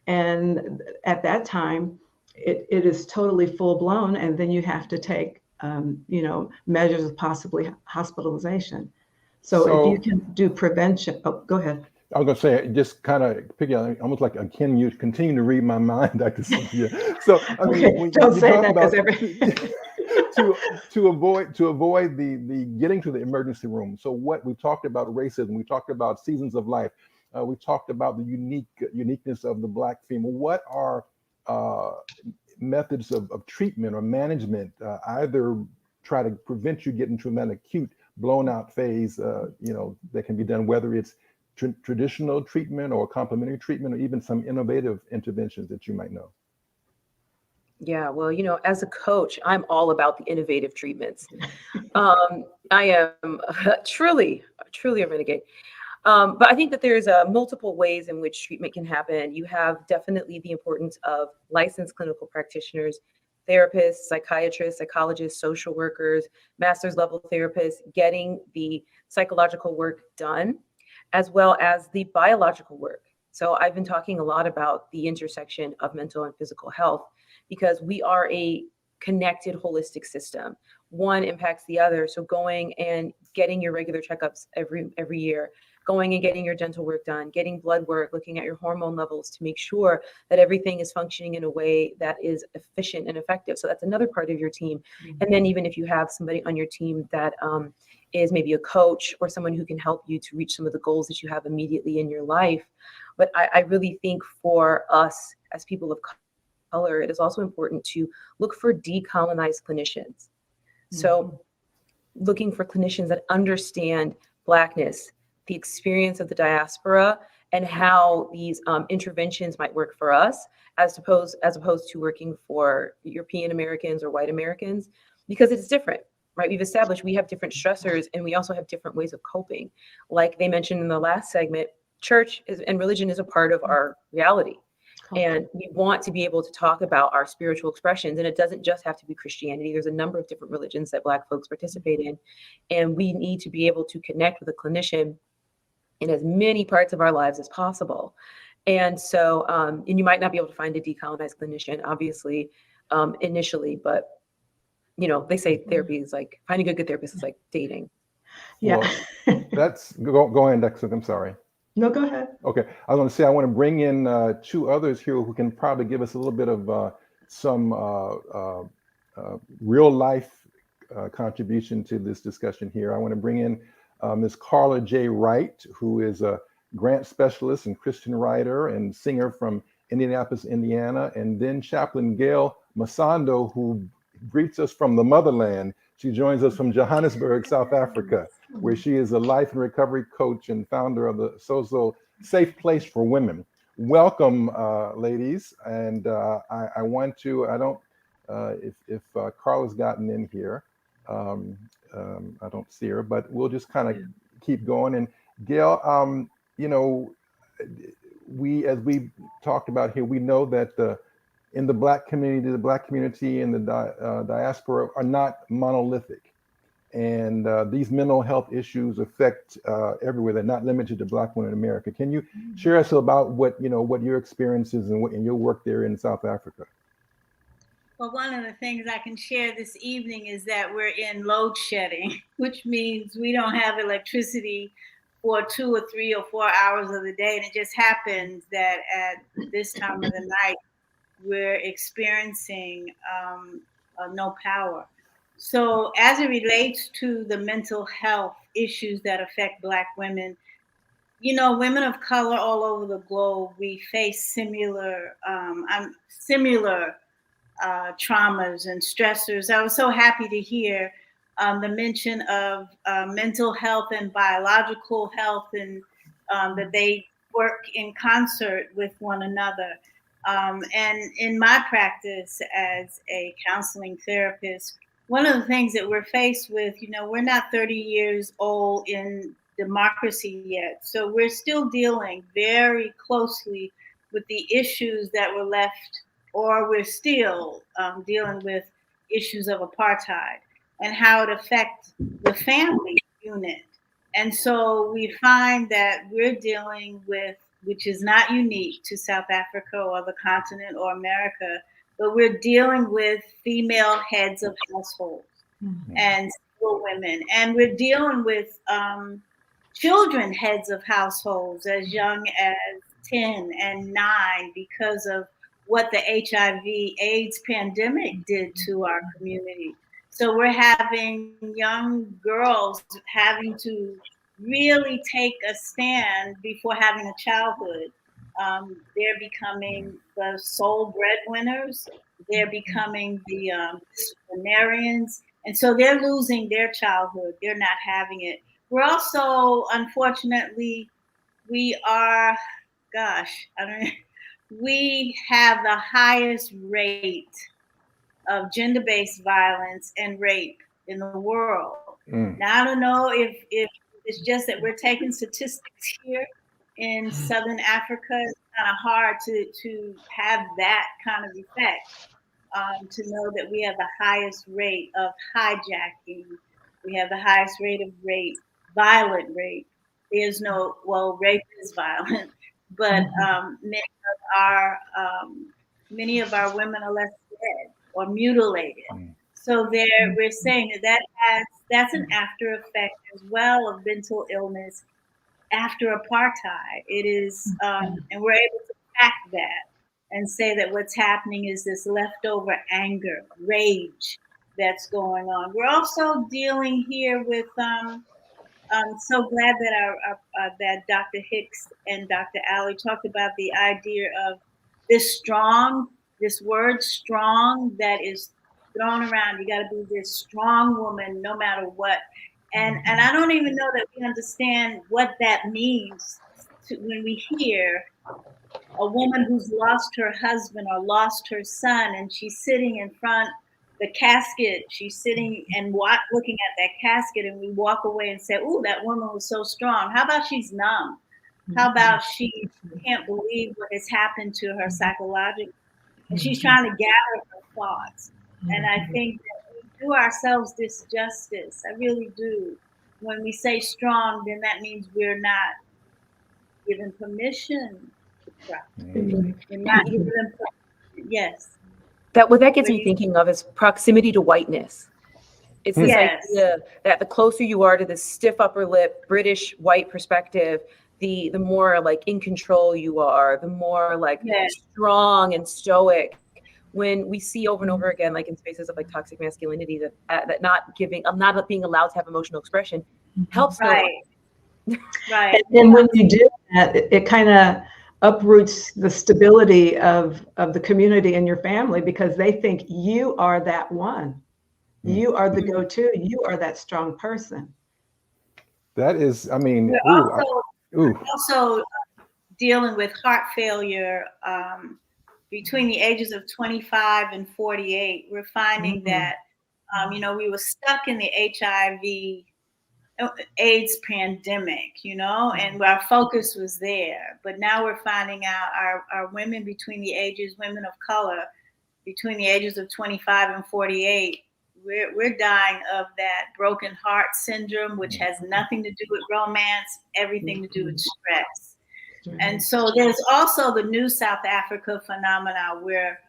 And at that time, it is totally full blown. And then you have to take, measures of possibly hospitalization. So if you can do prevention, go ahead. I was going to say, just kind of pick out, almost like a Ken, you continue to read my mind, Dr. Cynthia. So, I mean, okay, when don't you say talk that, about to avoid the getting to the emergency room. So what we talked about racism, we talked about seasons of life, we talked about the uniqueness of the Black female. What are methods of treatment or management, either try to prevent you getting to an acute blown out phase, that can be done, whether it's traditional treatment or complementary treatment, or even some innovative interventions that you might know? Yeah, well, as a coach, I'm all about the innovative treatments. I am truly a renegade. But I think that there's multiple ways in which treatment can happen. You have definitely the importance of licensed clinical practitioners, therapists, psychiatrists, psychologists, social workers, master's level therapists, getting the psychological work done, as well as the biological work. So I've been talking a lot about the intersection of mental and physical health because we are a connected holistic system. One impacts the other. So going and getting your regular checkups every year, going and getting your dental work done, getting blood work, looking at your hormone levels to make sure that everything is functioning in a way that is efficient and effective. So that's another part of your team. And then even if you have somebody on your team that is maybe a coach or someone who can help you to reach some of the goals that you have immediately in your life. But I really think for us as people of color, it is also important to look for decolonized clinicians. So looking for clinicians that understand Blackness, the experience of the diaspora, and how these interventions might work for us as opposed to working for European Americans or white Americans, because it's different, right? We've established we have different stressors and we also have different ways of coping. Like they mentioned in the last segment, church and religion is a part of our reality. And we want to be able to talk about our spiritual expressions. And it doesn't just have to be Christianity. There's a number of different religions that Black folks participate in. And we need to be able to connect with a clinician in as many parts of our lives as possible. And so, and you might not be able to find a decolonized clinician, obviously, initially, but, they say therapy is like, finding a good therapist is like dating. Yeah. Well, that's, go ahead, Dexter, I'm sorry. No, go ahead. Okay, I was going to say I want to bring in two others here who can probably give us a little bit of some real life contribution to this discussion here. I want to bring in Ms. Carla J. Wright, who is a grant specialist and Christian writer and singer from Indianapolis, Indiana, and then Chaplain Gail Masando, who greets us from the motherland. She joins us from Johannesburg, South Africa, where she is a life and recovery coach and founder of the Social Safe Place for Women. Welcome, ladies. And I want to, I don't, if Carla's gotten in here, I don't see her, but we'll just kind of keep going. And Gail, as we talked about here, we know that in the Black community and the diaspora are not monolithic. And these mental health issues affect everywhere. They're not limited to Black women in America. Can you share us about what your experiences and your work there in South Africa? Well, one of the things I can share this evening is that we're in load shedding, which means we don't have electricity for 2 or 3 or 4 hours of the day. And it just happens that at this time of the night, we're experiencing no power. So as it relates to the mental health issues that affect Black women, women of color all over the globe, we face similar traumas and stressors. I was so happy to hear the mention of mental health and biological health, and that they work in concert with one another. And in my practice as a counseling therapist, one of the things that we're faced with, we're not 30 years old in democracy yet. So we're still dealing very closely with the issues that were left, or we're still dealing with issues of apartheid and how it affects the family unit. And so we find that we're dealing with, which is not unique to South Africa or the continent or America, but we're dealing with female heads of households and single women. And we're dealing with children heads of households as young as 10 and 9 because of what the HIV/AIDS pandemic did to our community. So we're having young girls having to really take a stand before having a childhood. They're becoming the sole breadwinners. They're becoming the disciplinarians. And so they're losing their childhood. They're not having it. We're also, unfortunately, we have the highest rate of gender-based violence and rape in the world. Mm. Now, I don't know if it's just that we're taking statistics here in Southern Africa. It's kind of hard to have that kind of effect. To know that we have the highest rate of hijacking, we have the highest rate of rape, violent rape. There's no, well, rape is violent, but many of our women are left dead or mutilated. So there, we're saying that's an after effect as well of mental illness after apartheid. It is, and we're able to track that and say that what's happening is this leftover anger, rage that's going on. We're also dealing here with, I'm so glad that that Dr. Hicks and Dr. Alley talked about the idea of this word strong that is thrown around. You got to be this strong woman no matter what. And I don't even know that we understand what that means when we hear a woman who's lost her husband or lost her son, and she's sitting in front the casket. She's sitting and looking at that casket, and we walk away and say, "Ooh, that woman was so strong." How about she's numb? How about she can't believe what has happened to her psychologically, and she's trying to gather her thoughts? And I think that we do ourselves this justice. I really do. When we say strong, then that means we're not given permission to cry. We're not given permission. Yes. What that gets me thinking of is proximity to whiteness. It's this idea that the closer you are to this stiff upper lip British white perspective, the more like in control you are, the more like strong and stoic. When we see over and over again, like in spaces of like toxic masculinity, that not being allowed to have emotional expression helps. Right. Right. And when you do that, it kind of uproots the stability of the community and your family, because they think you are that one. You are the go-to. You are that strong person. That is, I mean, we're also dealing with heart failure between the ages of 25 and 48. We're finding that, we were stuck in the HIV AIDS pandemic, and our focus was there. But now we're finding out our women women of color, between the ages of 25 and 48, we're dying of that broken heart syndrome, which has nothing to do with romance, everything to do with stress. And so there's also the new South Africa phenomena where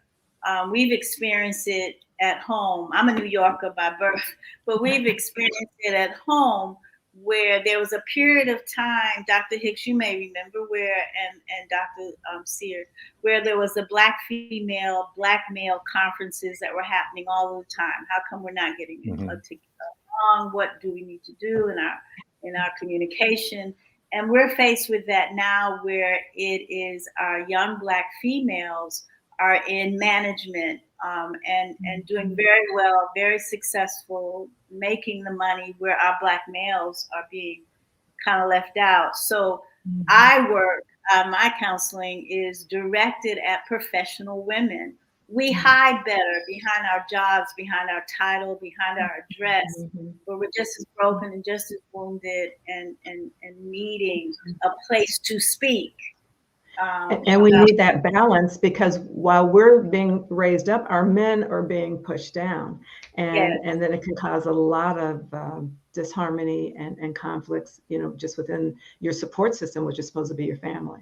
we've experienced it at home. I'm a New Yorker by birth, but we've experienced it at home, where there was a period of time, Dr. Hicks, you may remember, and Dr. Seard, where there was the black male conferences that were happening all the time. How come we're not getting along? What do we need to do in our communication? And we're faced with that now, where it is our young Black females are in management and doing very well, very successful, making the money, where our Black males are being kind of left out. So I work, my counseling is directed at professional women. We hide better behind our jobs, behind our title, behind our address, but we're just as broken and just as wounded and needing a place to speak. And we need that balance, because while we're being raised up, our men are being pushed down. And then it can cause a lot of disharmony and conflicts, just within your support system, which is supposed to be your family.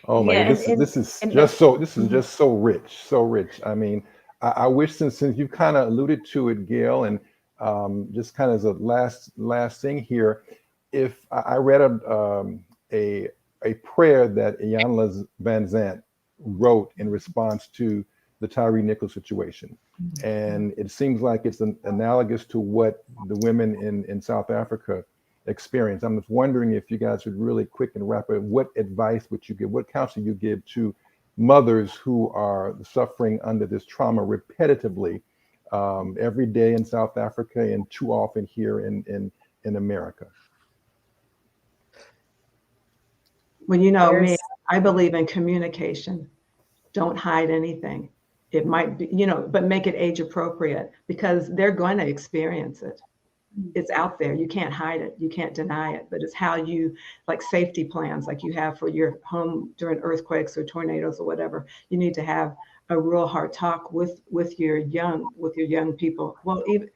Oh my, this is just so rich. I mean, I wish, since you kind of alluded to it, Gail, and just kind of as a last thing here, if I read a prayer that Iyanla Vanzant wrote in response to the Tyree Nichols situation, and it seems like it's analogous to what the women in South Africa experience. I'm just wondering if you guys would really quick and rapid, what advice would you give, what counsel you give to mothers who are suffering under this trauma repetitively every day in South Africa and too often here in America? Well, me, I believe in communication. Don't hide anything. It might be, you know, but make it age appropriate, because they're going to experience it. It's out there. You can't hide it. You can't deny it. But it's how you, like safety plans, like you have for your home during earthquakes or tornadoes or whatever. You need to have a real hard talk with your young people. Well, even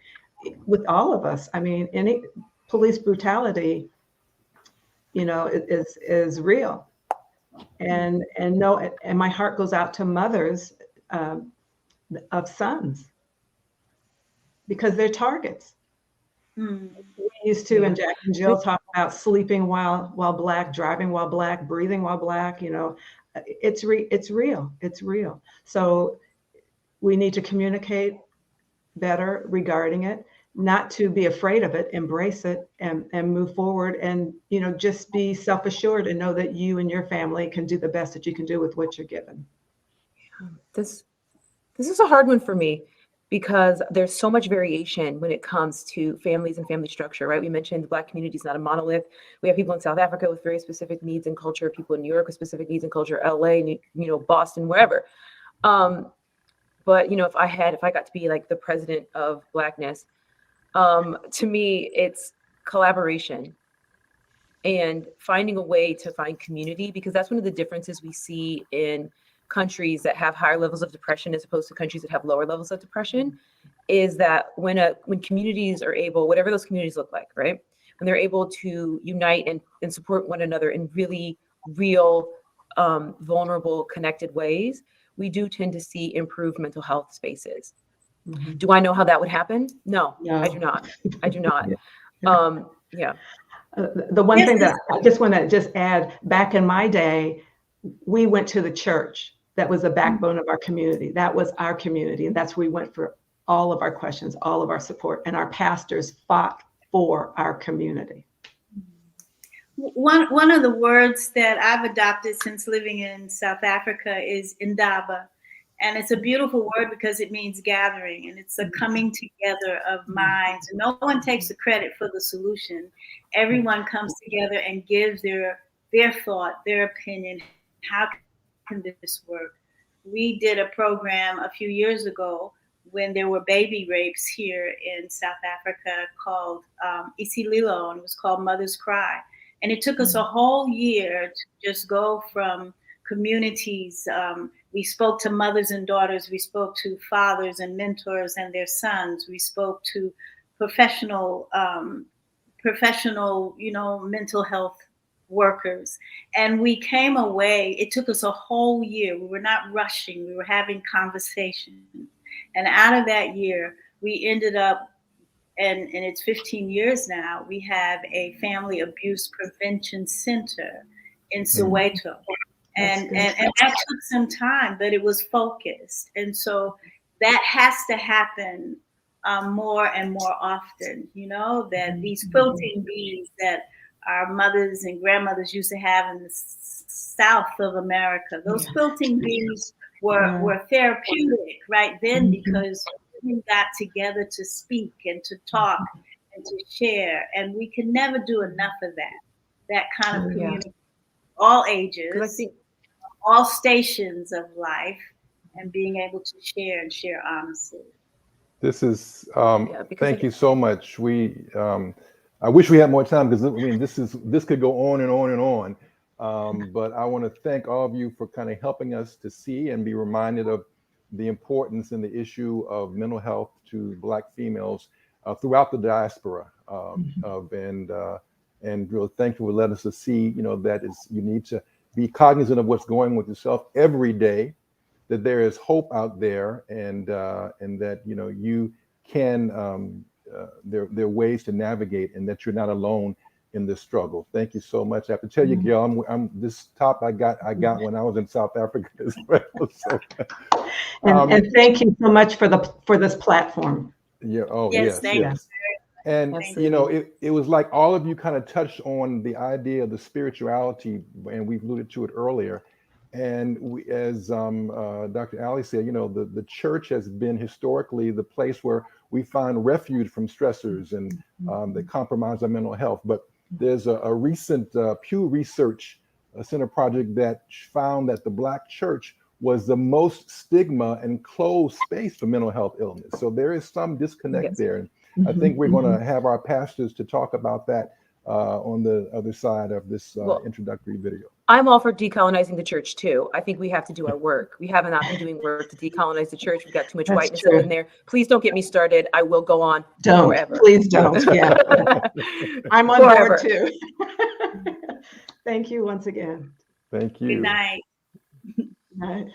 with all of us. I mean, any police brutality, you know, is real. And my heart goes out to mothers of sons, because they're targets. We used to, and Jack and Jill talk about sleeping while Black, driving while Black, breathing while Black. You know, it's real. It's real. So we need to communicate better regarding it, not to be afraid of it, embrace it, and move forward, and, you know, just be self-assured and know that you and your family can do the best that you can do with what you're given. This is a hard one for me, because there's so much variation when it comes to families and family structure, right? We mentioned the Black community is not a monolith. We have people in South Africa with very specific needs and culture, people in New York with specific needs and culture, LA, you know, Boston, wherever. But, you know, if I got to be like the president of Blackness, to me, it's collaboration and finding a way to find community, because that's one of the differences we see in countries that have higher levels of depression as opposed to countries that have lower levels of depression, is that when communities are able, whatever those communities look like, right? When they're able to unite and support one another in really real, vulnerable, connected ways, we do tend to see improved mental health spaces. Mm-hmm. Do I know how that would happen? No, I do not. I do not. Yeah. The one thing that I just want to just add, back in my day, we went to the church. That was the backbone of our community. That was our community. And that's where we went for all of our questions, all of our support. And our pastors fought for our community. One of the words that I've adopted since living in South Africa is indaba. And it's a beautiful word because it means gathering, and it's a coming together of minds. No one takes the credit for the solution. Everyone comes together and gives their thought, their opinion. How can this work? We did a program a few years ago when there were baby rapes here in South Africa called Isililo, and it was called Mother's Cry. And it took us a whole year to just go from communities. We spoke to mothers and daughters. We spoke to fathers and mentors and their sons. We spoke to professional, you know, mental health workers. And we came away, it took us a whole year. We were not rushing, we were having conversations. And out of that year, we ended up, and it's 15 years now, we have a family abuse prevention center in Soweto. And that took some time, but it was focused. And so that has to happen more and more often, you know, that these quilting bees that our mothers and grandmothers used to have in the South of America, those quilting bees were therapeutic right then, because we got together to speak and to talk and to share. And we can never do enough of that kind of community, all ages, all stations of life, and being able to share honestly. This is, thank you so much. I wish we had more time, because I mean, this could go on and on and on. But I want to thank all of you for kind of helping us to see and be reminded of the importance and the issue of mental health to Black females throughout the diaspora. And really thankful for letting us to see, you know, that you need to be cognizant of what's going on with yourself every day, that there is hope out there, and that, you know, you can, there are ways to navigate, and that you're not alone in this struggle. Thank you so much. I have to tell you, Gail, I'm this top I got when I was in South Africa as well. So, and thank you so much for this platform. Yeah. Oh, yes. And absolutely. You know, it was like all of you kind of touched on the idea of the spirituality, and we've alluded to it earlier. And we, as Dr. Alley said, you know, the church has been historically the place where we find refuge from stressors and that compromise our mental health. But there's a recent Pew Research Center project that found that the Black church was the most stigma and closed space for mental health illness. So there is some disconnect there. And I think we're going to have our pastors to talk about that on the other side of this introductory video. I'm all for decolonizing the church too. I think we have to do our work. We have not been doing work to decolonize the church. We've got too much whiteness up in there. Please don't get me started. I will go on forever. Please don't. Yeah. I'm on board too. Thank you once again. Thank you. Good night. Good night.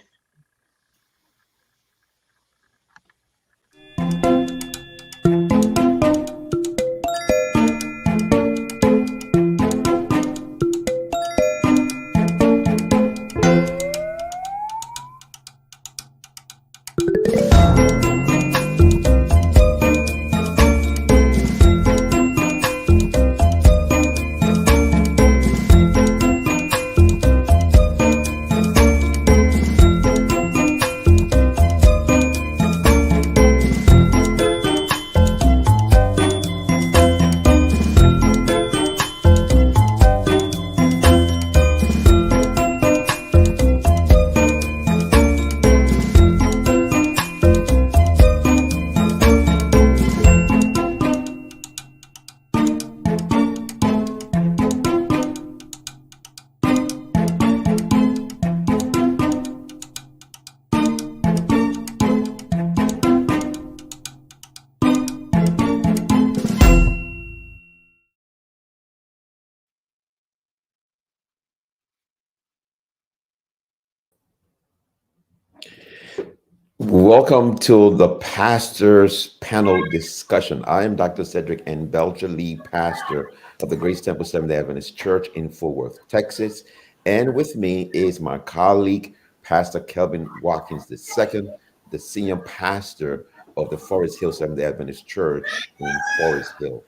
Welcome to the Pastors Panel Discussion. I am Dr. Cedric N. Belcher, lead pastor of the Grace Temple Seventh-day Adventist Church in Fort Worth, Texas. And with me is my colleague, Pastor Kelvin Watkins II, the senior pastor of the Forest Hill Seventh-day Adventist Church in Forest Hill.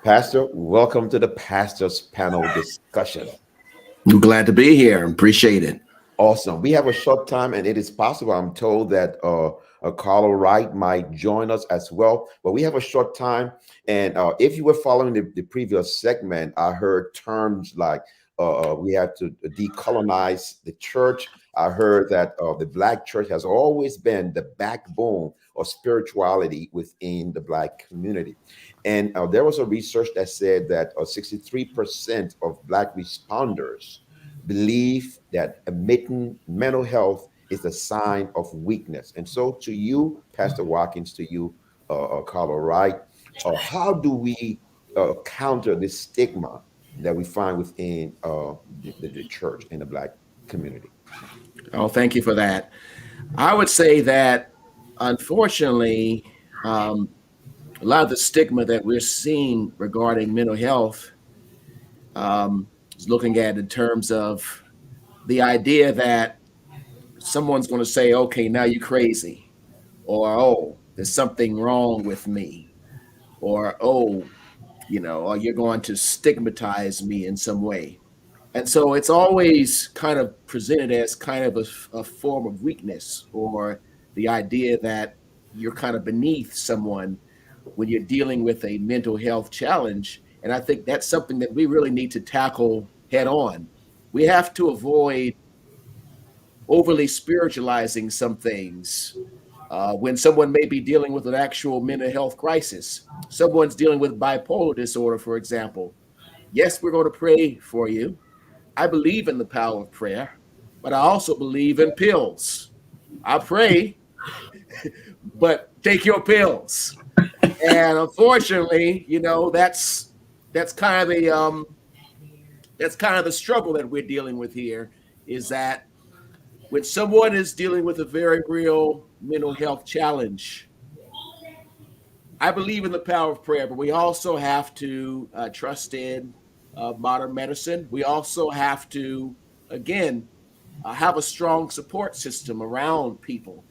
Pastor, welcome to the Pastors Panel Discussion. I'm glad to be here. Appreciate it. Awesome. We have a short time, and it is possible, I'm told, that Carla Wright might join us as well. But we have a short time, and if you were following the previous segment, I heard terms like we have to decolonize the church. I heard that the Black church has always been the backbone of spirituality within the Black community. And there was a research that said that 63% of Black responders believe that admitting mental health is a sign of weakness. And so to you, Pastor Watkins, to you, Carla Wright, how do we counter this stigma that we find within the church and the Black community? Oh, thank you for that. I would say that, unfortunately, a lot of the stigma that we're seeing regarding mental health is looking at in terms of the idea that someone's going to say, okay, now you're crazy, or, oh, there's something wrong with me, or, oh, or you're going to stigmatize me in some way. And so it's always kind of presented as kind of a form of weakness, or the idea that you're kind of beneath someone when you're dealing with a mental health challenge. And I think that's something that we really need to tackle head on. We have to avoid overly spiritualizing some things. When someone may be dealing with an actual mental health crisis, someone's dealing with bipolar disorder, for example. Yes, we're going to pray for you. I believe in the power of prayer, but I also believe in pills. I pray, but take your pills. And unfortunately, that's kind of the struggle that we're dealing with here, is that when someone is dealing with a very real mental health challenge, I believe in the power of prayer, but we also have to trust in modern medicine. We also have to, again, have a strong support system around people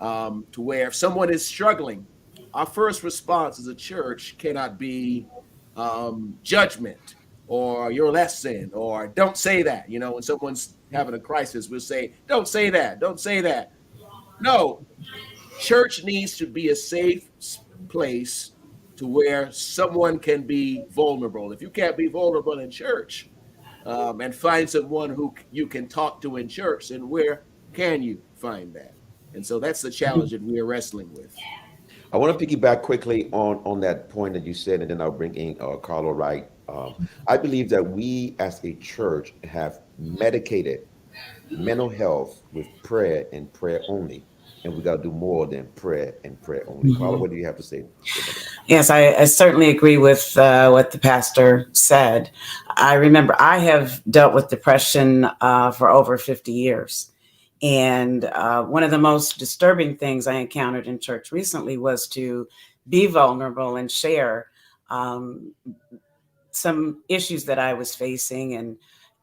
to where if someone is struggling, our first response as a church cannot be judgment or you're less than, or don't say that. When someone's having a crisis, we'll say, don't say that, don't say that. No, church needs to be a safe place to where someone can be vulnerable. If you can't be vulnerable in church and find someone who you can talk to in church, then where can you find that. And so that's the challenge that we are wrestling with. I want to piggyback quickly on that point that you said, and then I'll bring in Carlo Wright. I believe that we as a church have medicated mental health with prayer and prayer only. And we got to do more than prayer and prayer only. Carlo, what do you have to say? Yes, I certainly agree with what the pastor said. I remember I have dealt with depression for over 50 years. And one of the most disturbing things I encountered in church recently was to be vulnerable and share some issues that I was facing.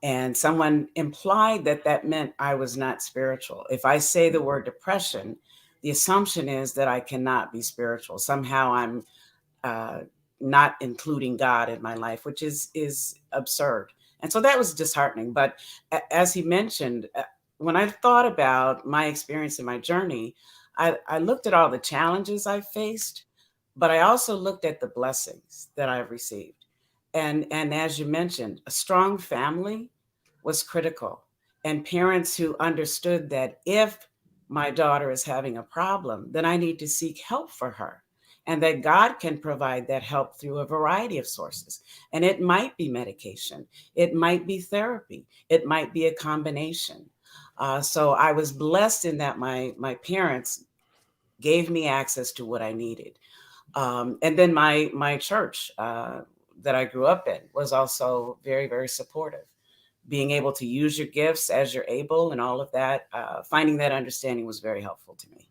And someone implied that that meant I was not spiritual. If I say the word depression, the assumption is that I cannot be spiritual. Somehow I'm not including God in my life, which is absurd. And so that was disheartening. But as he mentioned, when I thought about my experience in my journey, I looked at all the challenges I faced, but I also looked at the blessings that I've received. And as you mentioned, a strong family was critical, and parents who understood that if my daughter is having a problem, then I need to seek help for her, and that God can provide that help through a variety of sources. And it might be medication, it might be therapy, it might be a combination. So I was blessed in that my parents gave me access to what I needed. And then my church that I grew up in was also very, very supportive. Being able to use your gifts as you're able and all of that, finding that understanding was very helpful to me.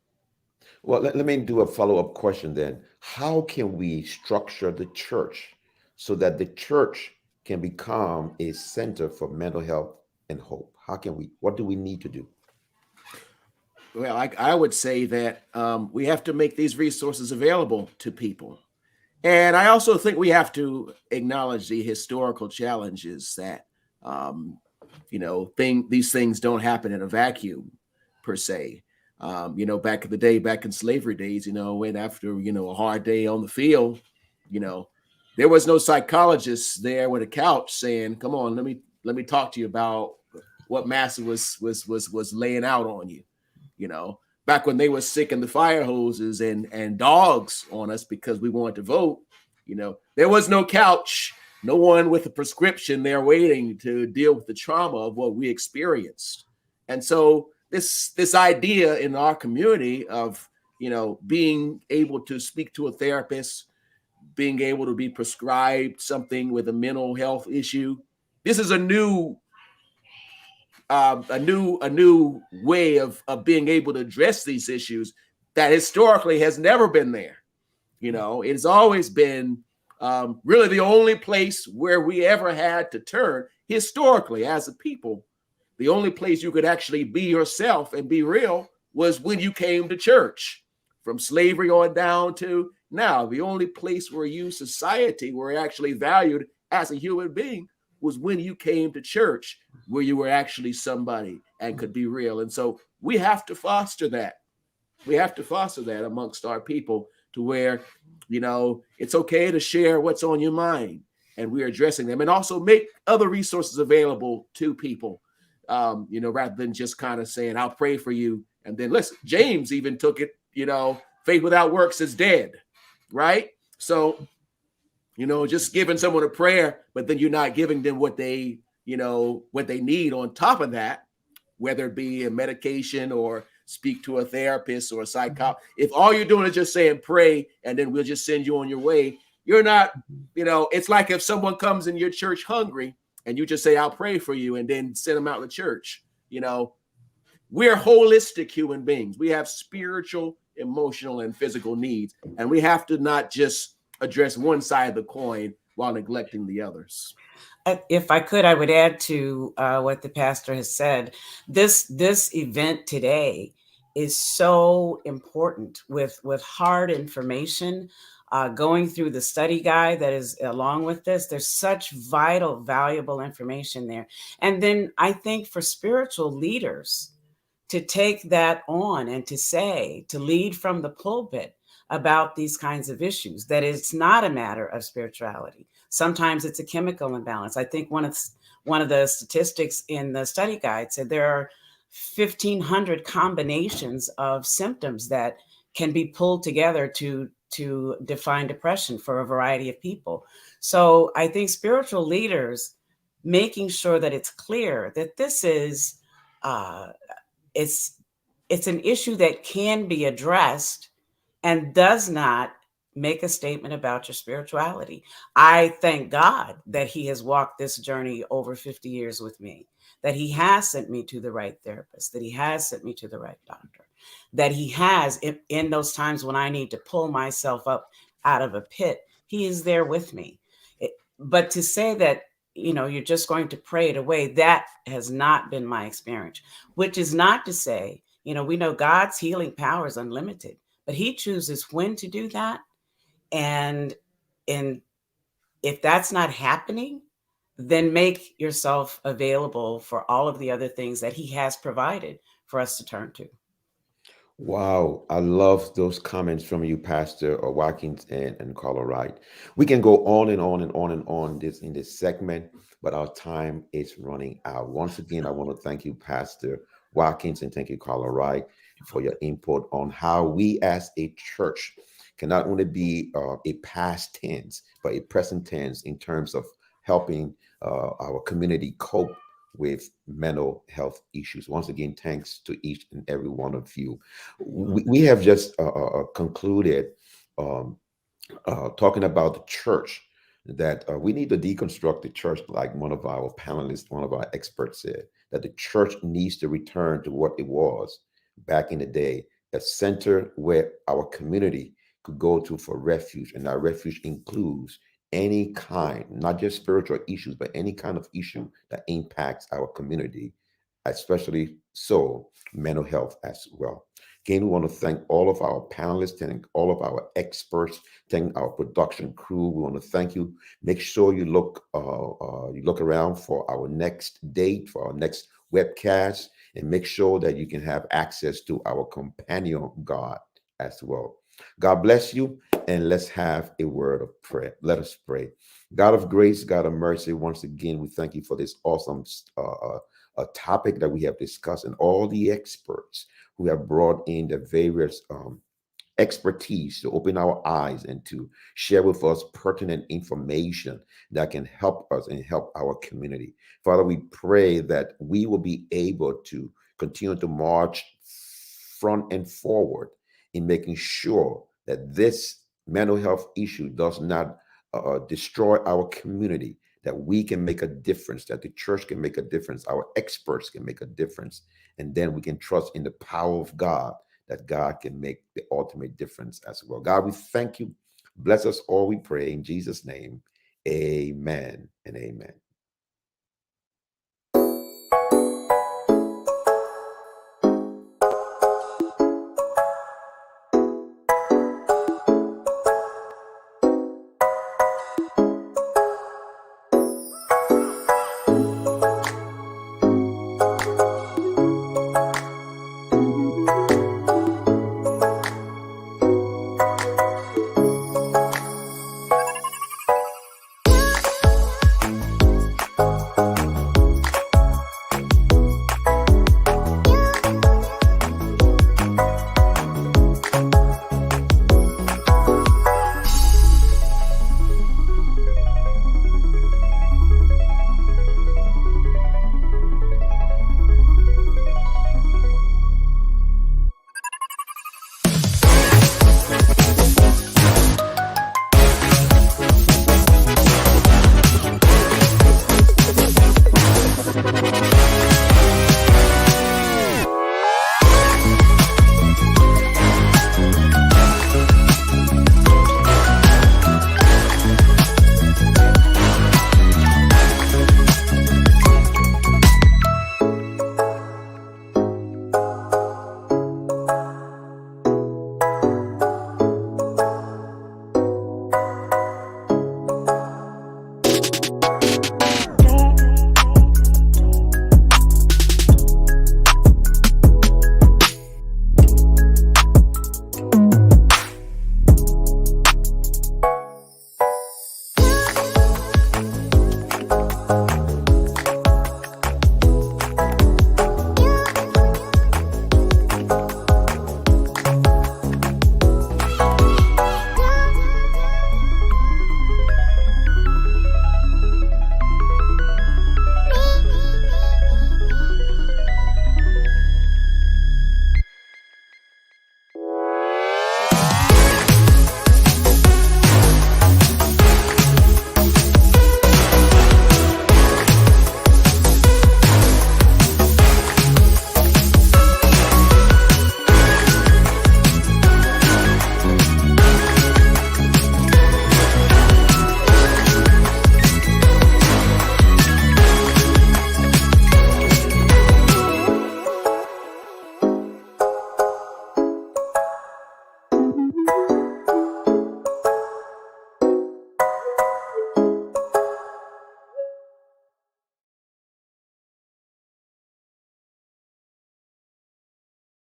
Well, let me do a follow-up question then. How can we structure the church so that the church can become a center for mental health and hope? How can we, what do we need to do? Well, I would say that we have to make these resources available to people. And I also think we have to acknowledge the historical challenges that, these things don't happen in a vacuum per se. Back in the day, back in slavery days, when after, a hard day on the field, there was no psychologist there with a couch saying, come on, let me talk to you about what master was laying out on you. Back when they were sicking the fire hoses and dogs on us because we wanted to vote, there was no couch, no one with a prescription there waiting to deal with the trauma of what we experienced. And so this idea in our community of, being able to speak to a therapist, being able to be prescribed something with a mental health issue, this is a new way of being able to address these issues that historically has never been there. It's always been really the only place where we ever had to turn historically as a people. The only place you could actually be yourself and be real was when you came to church. From slavery on down to now, the only place where society were actually valued as a human being was when you came to church, where you were actually somebody and could be real. And so we have to foster that. We have to foster that amongst our people to where, it's okay to share what's on your mind, and we're addressing them, and also make other resources available to people, rather than just kind of saying, I'll pray for you. And then listen, James even took it, faith without works is dead, right? So, just giving someone a prayer, but then you're not giving them what they need on top of that, whether it be a medication or speak to a therapist or a psychologist. If all you're doing is just saying pray, and then we'll just send you on your way, you're not, it's like if someone comes in your church hungry and you just say, I'll pray for you, and then send them out to church. We're holistic human beings. We have spiritual, emotional, and physical needs, and we have to not just address one side of the coin while neglecting the others. If I could, I would add to what the pastor has said. This event today is so important with hard information, going through the study guide that is along with this. There's such vital, valuable information there. And then I think for spiritual leaders to take that on and to lead from the pulpit about these kinds of issues, that it's not a matter of spirituality. Sometimes it's a chemical imbalance. I think one of the statistics in the study guide said there are 1,500 combinations of symptoms that can be pulled together to define depression for a variety of people. So I think spiritual leaders making sure that it's clear that this is it's an issue that can be addressed and does not make a statement about your spirituality. I thank God that he has walked this journey over 50 years with me, that he has sent me to the right therapist, that he has sent me to the right doctor, that he has, in those times when I need to pull myself up out of a pit, he is there with me. But to say that, you're just going to pray it away, that has not been my experience, which is not to say, we know God's healing power is unlimited, but he chooses when to do that. And if that's not happening, then make yourself available for all of the other things that he has provided for us to turn to. Wow, I love those comments from you, Pastor Watkins and Carla Wright. We can go on and on and on and on in this segment, but our time is running out. Once again, I want to thank you, Pastor Watkins, and thank you, Carla Wright, for your input on how we as a church can not only be a past tense, but a present tense in terms of helping our community cope with mental health issues. Once again, thanks to each and every one of you. We have just concluded talking about the church, that we need to deconstruct the church, like one of our panelists, one of our experts said, that the church needs to return to what it was back in the day, a center where our community could go to for refuge. And our refuge includes any kind, not just spiritual issues, but any kind of issue that impacts our community, especially so mental health as well. Again, we want to thank all of our panelists and all of our experts, thank our production crew. We want to thank you. Make sure you look around for our next date, for our next webcast, and make sure that you can have access to our companion God as well. God bless you, and let's have a word of prayer. Let us pray. God of grace, God of mercy, once again, we thank you for this awesome topic that we have discussed, and all the experts who have brought in the various expertise to open our eyes and to share with us pertinent information that can help us and help our community. Father, we pray that we will be able to continue to march front and forward in making sure that this mental health issue does not destroy our community, that we can make a difference, that the church can make a difference, our experts can make a difference, and then we can trust in the power of God, that God can make the ultimate difference as well. God, we thank you. Bless us all, we pray in Jesus' name. Amen and amen.